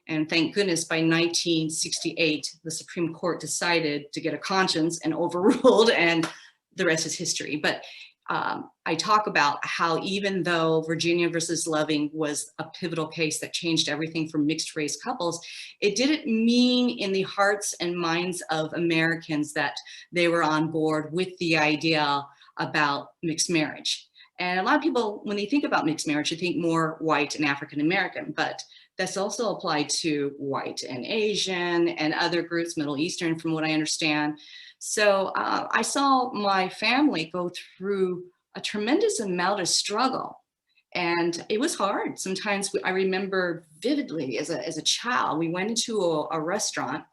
And thank goodness by 1968, the Supreme Court decided to get a conscience and overruled, and the rest is history. But I talk about how even though Virginia versus Loving was a pivotal case that changed everything for mixed race couples, it didn't mean in the hearts and minds of Americans that they were on board with the idea about mixed marriage. And a lot of people, when they think about mixed marriage, they think more white and African American, but that's also applied to white and Asian and other groups, Middle Eastern, from what I understand. So I saw my family go through a tremendous amount of struggle, and it was hard. Sometimes I remember vividly as a child, we went into a restaurant,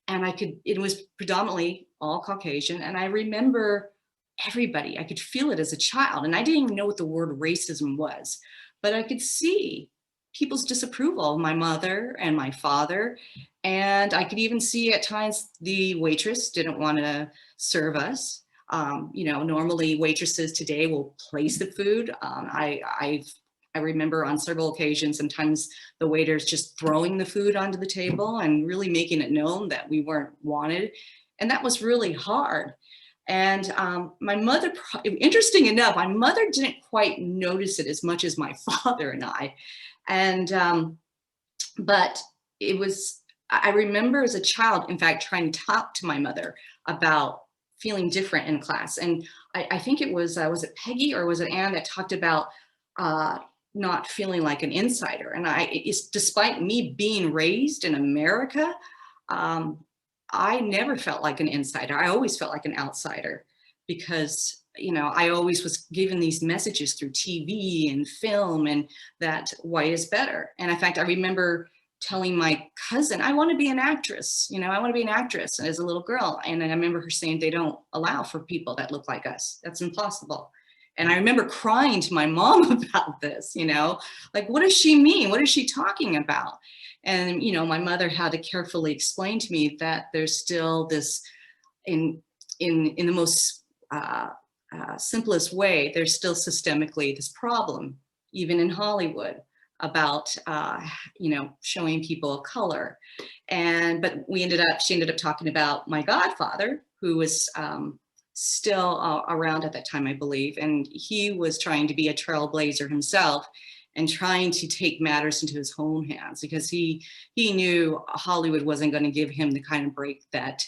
and it was predominantly all Caucasian, and I remember everybody, I could feel it as a child, and I didn't even know what the word racism was, but I could see people's disapproval of my mother and my father. And I could even see at times the waitress didn't want to serve us. Normally waitresses today will place the food. I remember on several occasions, sometimes the waiters just throwing the food onto the table and really making it known that we weren't wanted. And that was really hard. And my mother, interesting enough, my mother didn't quite notice it as much as my father and I. And, but it was, I remember as a child, in fact, trying to talk to my mother about feeling different in class. And I think it was it Peggy or was it Anne that talked about not feeling like an insider. And despite me being raised in America, I never felt like an insider. I always felt like an outsider because I always was given these messages through TV and film, and that white is better. And in fact, I remember telling my cousin, I want to be an actress. I want to be an actress as a little girl. And I remember her saying, they don't allow for people that look like us. That's impossible. And I remember crying to my mom about this, like, what does she mean? What is she talking about? And, my mother had to carefully explain to me that there's still this, in the most simplest way, there's still systemically this problem, even in Hollywood, about showing people of color. But she ended up talking about my godfather, who was still around at that time, I believe, and he was trying to be a trailblazer himself and trying to take matters into his own hands because he knew Hollywood wasn't going to give him the kind of break that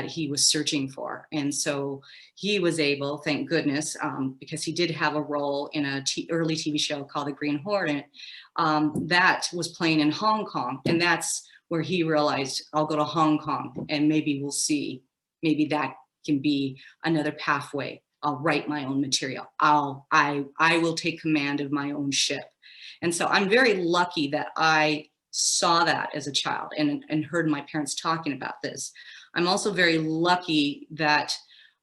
he was searching for. And so he was able, thank goodness, because he did have a role in an early TV show called The Green Hornet that was playing in Hong Kong. And that's where he realized, I'll go to Hong Kong and maybe we'll see, maybe that can be another pathway. I'll write my own material. I will take command of my own ship. And so I'm very lucky that I saw that as a child and heard my parents talking about this. I'm also very lucky that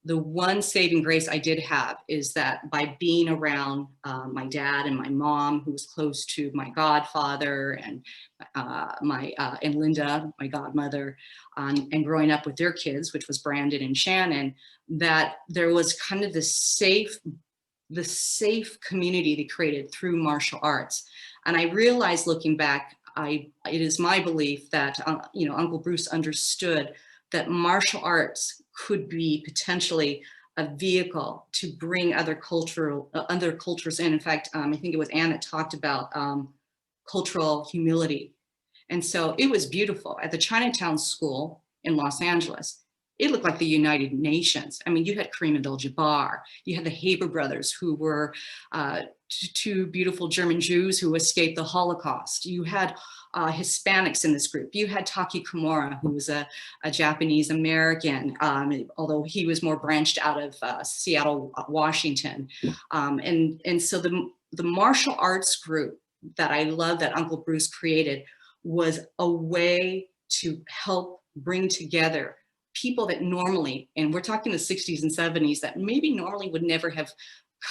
the one saving grace I did have is that by being around my dad and my mom, who was close to my godfather and and Linda, my godmother, and growing up with their kids, which was Brandon and Shannon, that there was kind of the safe community they created through martial arts. And I realized looking back, it is my belief that Uncle Bruce understood that martial arts could be potentially a vehicle to bring other cultures in. In fact, I think it was Anne that talked about cultural humility. And so it was beautiful. At the Chinatown School, in Los Angeles, it looked like the United Nations. I mean, you had Kareem Abdul-Jabbar, you had the Haber brothers, who were two beautiful German Jews who escaped the Holocaust. You had Hispanics in this group. You had Taki Kimura, who was a Japanese American, although he was more branched out of Seattle, Washington. And so the martial arts group that I love that Uncle Bruce created was a way to help bring together people that normally, and we're talking the 60s and 70s, that maybe normally would never have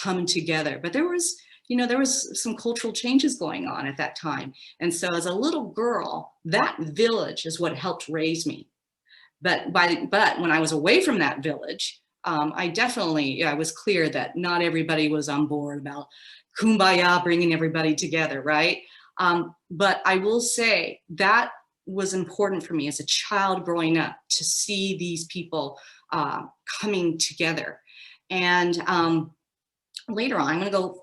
come together. But there was, there was some cultural changes going on at that time. And so as a little girl, that village is what helped raise me. But when I was away from that village, I was clear that not everybody was on board about kumbaya, bringing everybody together, right? But I will say that was important for me as a child growing up, to see these people coming together. And later on, I'm going to go,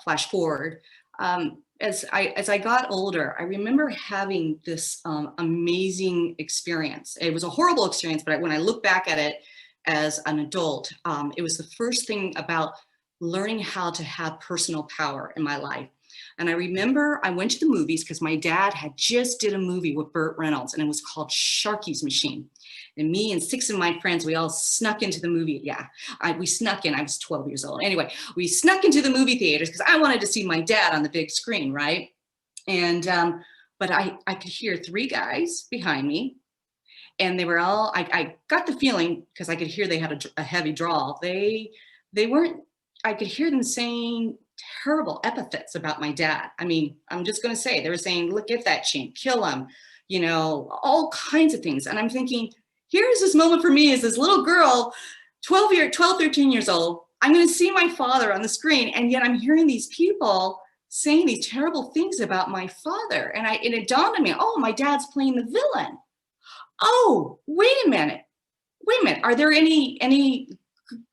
flash forward. As I got older, I remember having this amazing experience. It was a horrible experience, but when I look back at it as an adult, it was the first thing about learning how to have personal power in my life. And I remember I went to the movies because my dad had just did a movie with Burt Reynolds, and it was called Sharky's Machine. And me and 6 of my friends, we all snuck into the movie. Yeah, we snuck in. I was 12 years old. Anyway, we snuck into the movie theaters because I wanted to see my dad on the big screen, right? And, but I could hear 3 guys behind me, and they were all, I got the feeling, because I could hear they had a heavy drawl. They weren't, I could hear them saying terrible epithets about my dad. I mean, I'm just going to say, they were saying, look at that chink, kill him, all kinds of things. And I'm thinking, here's this moment for me as this little girl, 13 years old. I'm going to see my father on the screen, and yet I'm hearing these people saying these terrible things about my father. And it dawned on me, oh, my dad's playing the villain. Oh, wait a minute. Are there any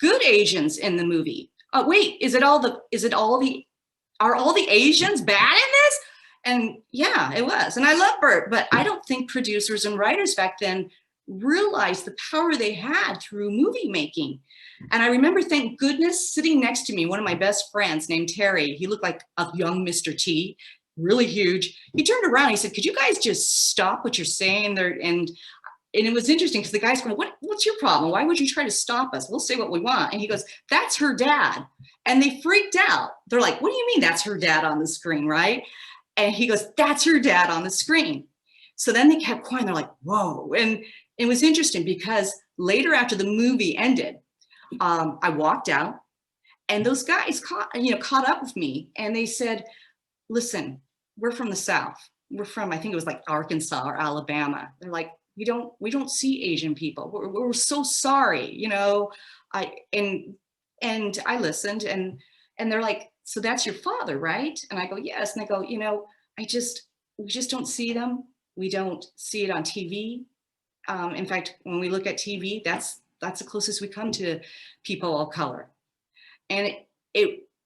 good Asians in the movie? Wait, are all the Asians bad in this? And yeah, it was. And I love Bert, but I don't think producers and writers back then realized the power they had through movie making. And I remember, thank goodness, sitting next to me, one of my best friends named Terry. He looked like a young Mr. T, really huge. He turned around, he said, could you guys just stop what you're saying there? And it was interesting because the guy's going, what's your problem? Why would you try to stop us? We'll say what we want. And he goes, that's her dad. And they freaked out. They're like, what do you mean that's her dad on the screen, right? And he goes, that's her dad on the screen. So then they kept quiet. They're like, whoa. And it was interesting because later, after the movie ended, I walked out, and those guys caught up with me, and they said, listen, we're from the South. We're from, I think it was like Arkansas or Alabama. They're like, we don't see Asian people. We're so sorry, and I listened, and they're like, so that's your father, right? And I go, yes. And they go, we just don't see them. We don't see it on TV. In fact, when we look at TV, that's the closest we come to people of color. And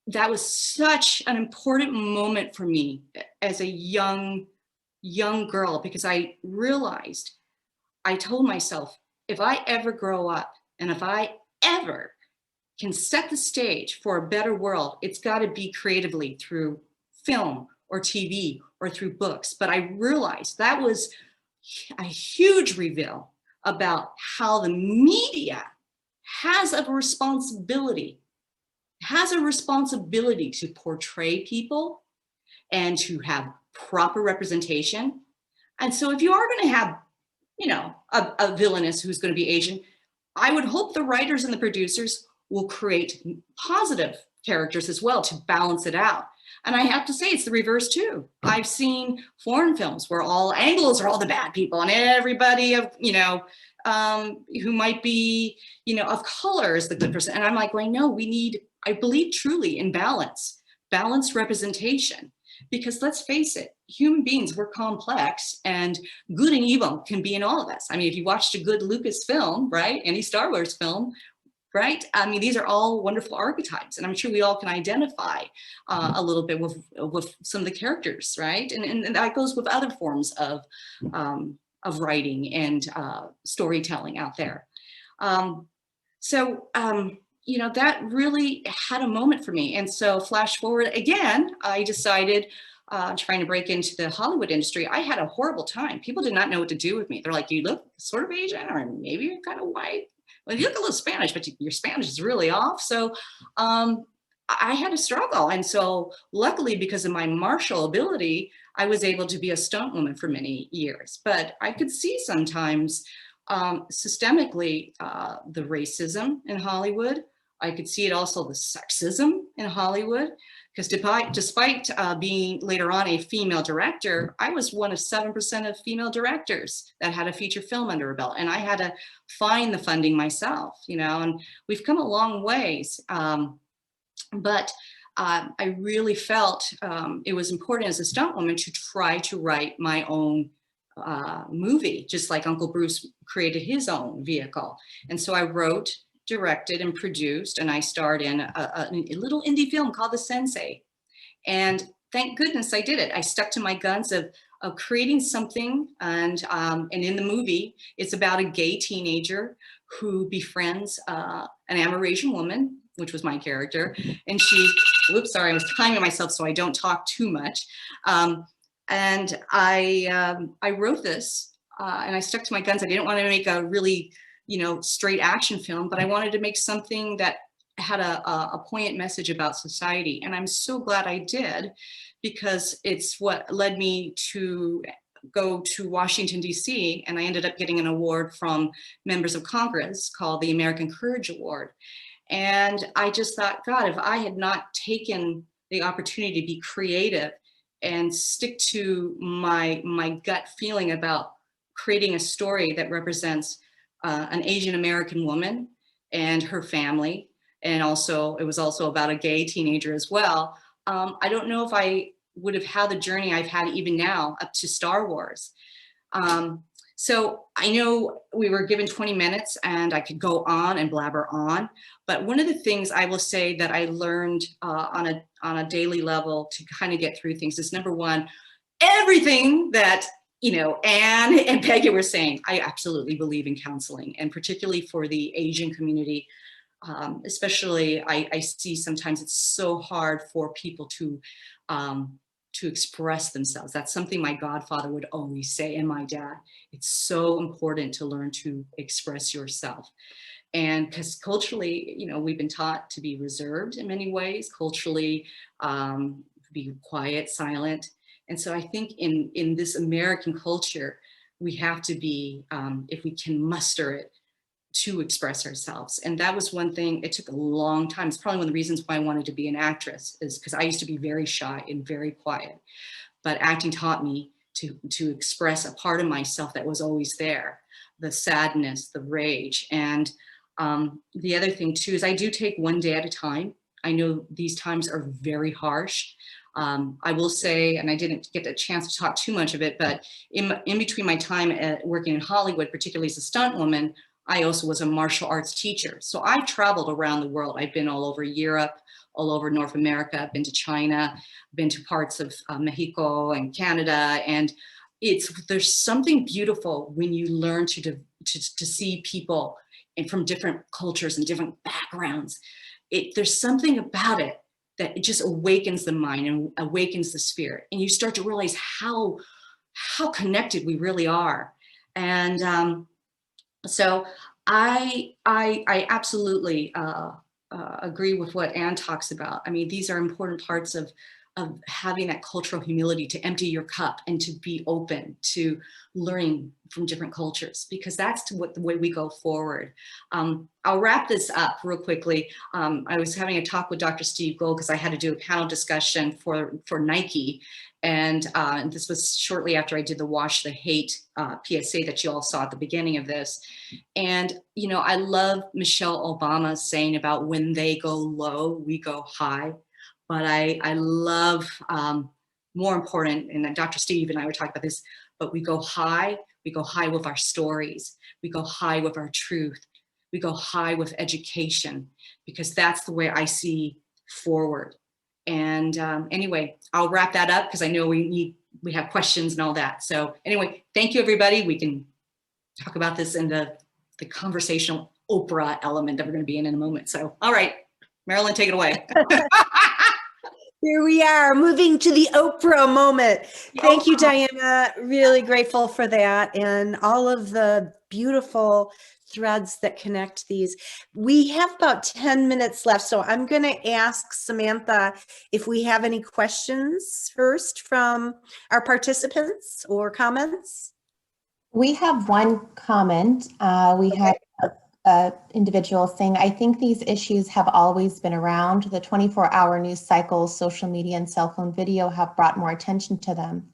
that was such an important moment for me as a young girl, because I realized, I told myself, if I ever grow up and if I ever can set the stage for a better world, it's got to be creatively through film or TV or through books. But I realized that was a huge reveal about how the media has a responsibility to portray people and to have proper representation. And so if you are going to have, a villainess who's going to be Asian, I would hope the writers and the producers will create positive characters as well to balance it out. And I have to say, it's the reverse too. I've seen foreign films where all Anglos are all the bad people, and everybody of, who might be, of color is the good person. And I'm like, well, no, I believe truly in balanced representation. Because let's face it, human beings, we're complex, and good and evil can be in all of us. I mean, if you watched a good Lucas film, right? Any Star Wars film, right? I mean, these are all wonderful archetypes, and I'm sure we all can identify a little bit with some of the characters, right? And that goes with other forms of writing and storytelling out there. You know, that really had a moment for me. And so flash forward again, I decided trying to break into the Hollywood industry, I had a horrible time. People did not know what to do with me. They're like, you look sort of Asian, or maybe you're kind of white. Well, you look a little Spanish, but your Spanish is really off. So I had to struggle. And so luckily, because of my martial ability, I was able to be a stunt woman for many years. But I could see sometimes systemically the racism in Hollywood. I could see it also the sexism in Hollywood, because despite being later on a female director, I was one of 7% of female directors that had a feature film under a belt, and I had to find the funding myself, you know, and we've come a long ways. But I really felt it was important as a stunt woman to try to write my own movie, just like Uncle Bruce created his own vehicle. And so I wrote, directed, and produced, and I starred in a little indie film called The Sensei. And thank goodness I did it. I stuck to my guns of creating something, and in the movie, it's about a gay teenager who befriends an Amerasian woman, which was my character, and she, whoops, sorry, I was timing myself so I don't talk too much. And I wrote this, and I stuck to my guns. I didn't want to make a really, you know, straight action film, but I wanted to make something that had a poignant message about society. And I'm so glad I did, because it's what led me to go to Washington, D.C., and I ended up getting an award from members of Congress called the American Courage Award. And I just thought, God, if I had not taken the opportunity to be creative and stick to my gut feeling about creating a story that represents an Asian American woman and her family, and also it was also about a gay teenager as well, I don't know if I would have had the journey I've had even now up to Star Wars. So I know we were given 20 minutes and I could go on and blabber on, but one of the things I will say that I learned on a daily level to kind of get through things is, number one, everything that, you know, Anne and Peggy were saying, I absolutely believe in counseling, and particularly for the Asian community. Especially, I see sometimes it's so hard for people to express themselves. That's something my godfather would always say, and my dad. It's so important to learn to express yourself. And because culturally, you know, we've been taught to be reserved in many ways, culturally, be quiet, silent. And so I think in this American culture, we have to be, if we can muster it, to express ourselves. And that was one thing, it took a long time. It's probably one of the reasons why I wanted to be an actress, is because I used to be very shy and very quiet. But acting taught me to express a part of myself that was always there, the sadness, the rage. And the other thing too is I do take one day at a time. I know these times are very harsh. I will say, and I didn't get the chance to talk too much of it, but in between my time working in Hollywood, particularly as a stunt woman, I also was a martial arts teacher. So I've traveled around the world. I've been all over Europe, all over North America. I've been to China, been to parts of Mexico and Canada. And there's something beautiful when you learn to see people and from different cultures and different backgrounds. There's something about it that it just awakens the mind and awakens the spirit. And you start to realize how connected we really are. And so I absolutely agree with what Anne talks about. I mean, these are important parts of having that cultural humility, to empty your cup and to be open to learning from different cultures, because that's the way we go forward. I'll wrap this up real quickly. I was having a talk with Dr. Steve Gold because I had to do a panel discussion for Nike. And this was shortly after I did the Wash the Hate PSA that you all saw at the beginning of this. And, you know, I love Michelle Obama saying about when they go low, we go high. But I love, more important, and Dr. Steve and I were talking about this, but we go high with our stories. We go high with our truth. We go high with education, because that's the way I see forward. And anyway, I'll wrap that up because I know we need we have questions and all that. So anyway, thank you, everybody. We can talk about this in the conversational Oprah element that we're going to be in a moment. So, all right, Marilyn, take it away. Here we are, moving to the Oprah moment. Thank you, Diana. Really grateful for that and all of the beautiful threads that connect these. We have about 10 minutes left, so I'm going to ask Samantha if we have any questions first from our participants or comments. We have one comment. We had an individual saying, I think these issues have always been around. The 24-hour news cycles, social media, and cell phone video have brought more attention to them.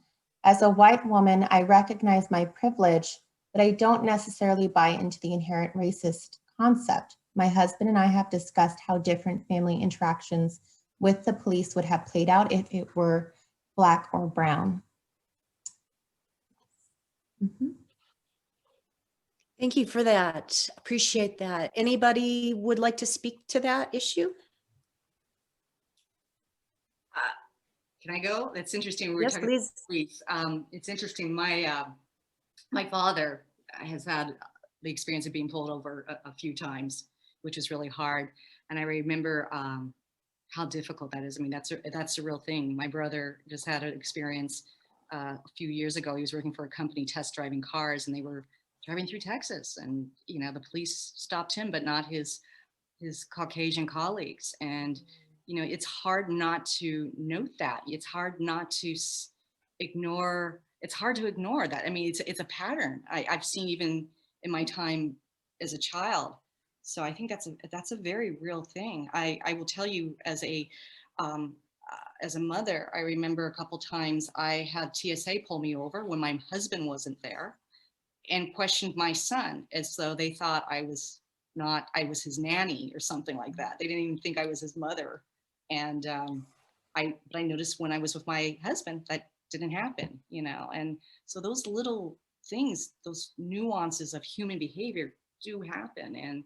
As a white woman, I recognize my privilege, but I don't necessarily buy into the inherent racist concept. My husband and I have discussed how different family interactions with the police would have played out if it were Black or brown. Mm-hmm. Thank you for that. Appreciate that. Anybody would like to speak to that issue? Can I go? That's interesting. We were Yes, talking please. about police. It's interesting. My father has had the experience of being pulled over a few times, which is really hard. And I remember how difficult that is. I mean, that's a real thing. My brother just had an experience a few years ago. He was working for a company test driving cars, and they were driving through Texas, and the police stopped him, but not his Caucasian colleagues. And it's hard not to note that. It's hard not to ignore. It's hard to ignore that. I mean, it's a pattern I've seen even in my time as a child. So I think that's a very real thing. I will tell you, as a mother, I remember a couple times I had TSA pull me over when my husband wasn't there, and questioned my son as though they thought I was his nanny or something like that. They didn't even think I was his mother. And I noticed when I was with my husband that didn't happen, and so those little things, those nuances of human behavior do happen. And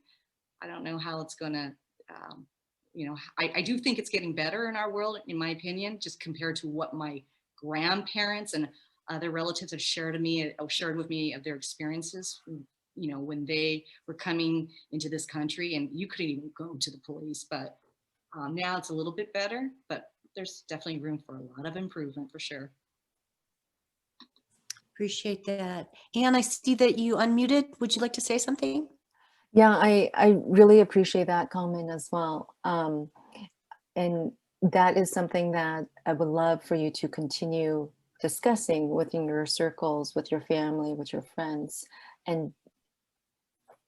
I don't know how it's gonna, I do think it's getting better in our world, in my opinion, just compared to what my grandparents and other relatives have shared with me of their experiences, when they were coming into this country, and you couldn't even go to the police. But now it's a little bit better, but there's definitely room for a lot of improvement for sure. Appreciate that. Anne, I see that you unmuted. Would you like to say something? Yeah, I really appreciate that comment as well. And that is something that I would love for you to continue discussing within your circles, with your family, with your friends, and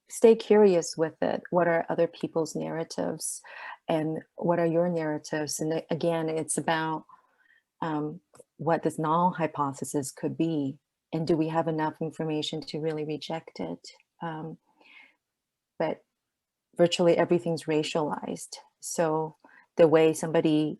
stay curious with it. What are other people's narratives, and what are your narratives? And again, it's about what this null hypothesis could be, and do we have enough information to really reject it? But virtually everything's racialized. So the way somebody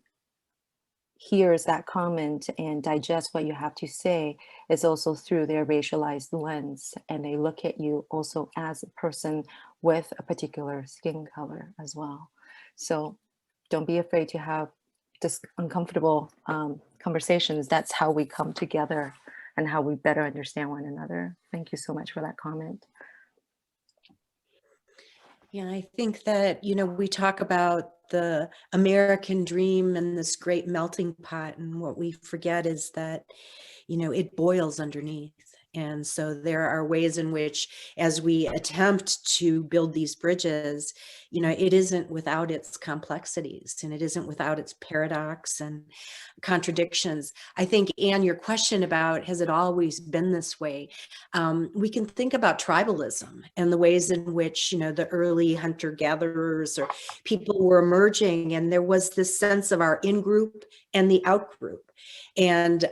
hears that comment and digests what you have to say is also through their racialized lens, and they look at you also as a person with a particular skin color as well. So don't be afraid to have just uncomfortable conversations. That's how we come together and how we better understand one another. Thank you so much for that comment. Yeah, I think that, we talk about the American dream and this great melting pot, and what we forget is that, it boils underneath. And so there are ways in which, as we attempt to build these bridges, it isn't without its complexities, and it isn't without its paradox and contradictions. I think, Anne, your question about, has it always been this way? We can think about tribalism and the ways in which, the early hunter-gatherers or people were emerging, and there was this sense of our in-group and the out-group. And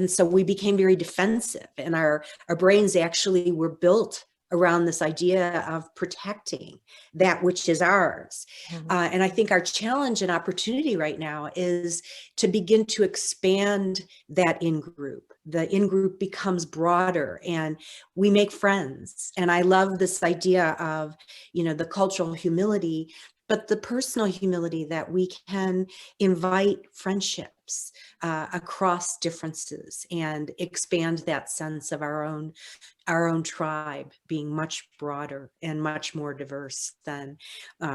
so we became very defensive, and our brains actually were built around this idea of protecting that which is ours. And I think our challenge and opportunity right now is to begin to expand that in-group. The in-group becomes broader, and we make friends. And I love this idea of, the cultural humility but the personal humility that we can invite friendships across differences and expand that sense of our own tribe being much broader and much more diverse than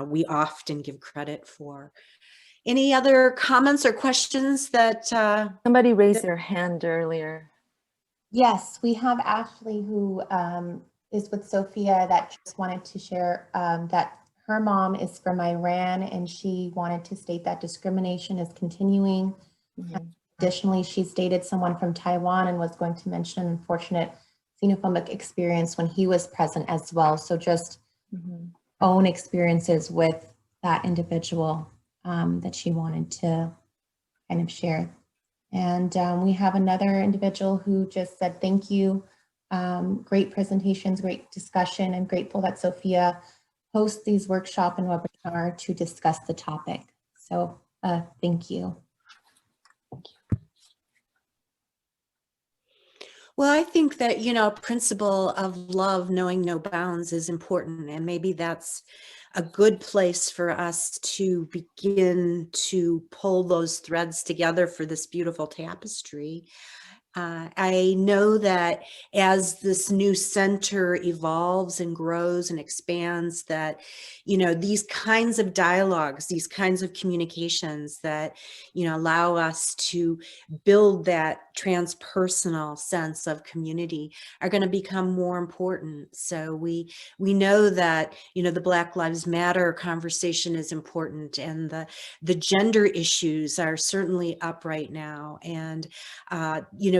we often give credit for. Any other comments or questions that somebody raised their hand earlier? Yes, we have Ashley, who is with Sofia, that just wanted to share that her mom is from Iran, and she wanted to state that discrimination is continuing. Additionally, she's dated someone from Taiwan and was going to mention an unfortunate xenophobic experience when he was present as well. So just own experiences with that individual that she wanted to kind of share. And we have another individual who just said, thank you. Great presentations, great discussion. I'm grateful that Sofia hosts these workshop and webinar to discuss the topic. So thank you. Well, I think that, principle of love, knowing no bounds is important. And maybe that's a good place for us to begin to pull those threads together for this beautiful tapestry. I know that as this new center evolves and grows and expands, that, these kinds of dialogues, these kinds of communications that, allow us to build that transpersonal sense of community are going to become more important. So we know that, the Black Lives Matter conversation is important, and the gender issues are certainly up right now. And,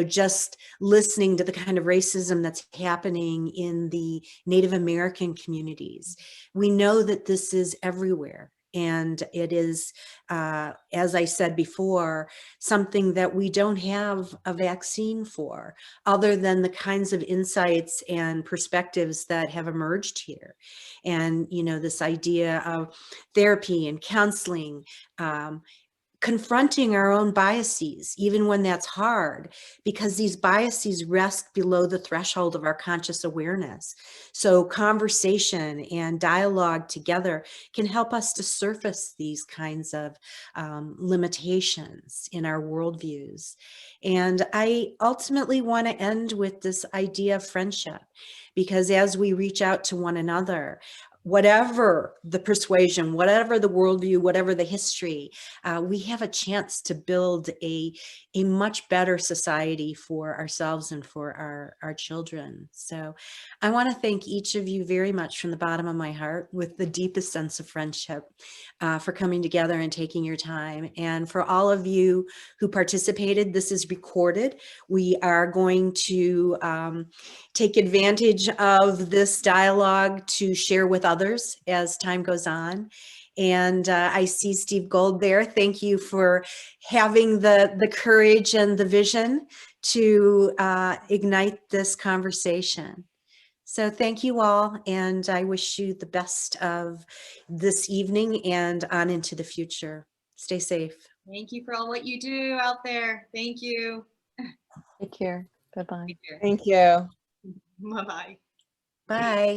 just listening to the kind of racism that's happening in the Native American communities, we know that this is everywhere. And it is, as I said before, something that we don't have a vaccine for, other than the kinds of insights and perspectives that have emerged here. And, this idea of therapy and counseling, confronting our own biases, even when that's hard, because these biases rest below the threshold of our conscious awareness. So conversation and dialogue together can help us to surface these kinds of limitations in our worldviews. And I ultimately want to end with this idea of friendship, because as we reach out to one another, whatever the persuasion, whatever the worldview, whatever the history, we have a chance to build a much better society for ourselves and for our children. So I want to thank each of you very much from the bottom of my heart, with the deepest sense of friendship, for coming together and taking your time. And for all of you who participated, this is recorded. We are going to take advantage of this dialogue to share with others as time goes on. And I see Steve Gold there. Thank you for having the courage and the vision to ignite this conversation. So thank you all, and I wish you the best of this evening and on into the future. Stay safe. Thank you for all what you do out there. Thank you. Take care. Bye-bye. Thank you. Bye-bye. Bye.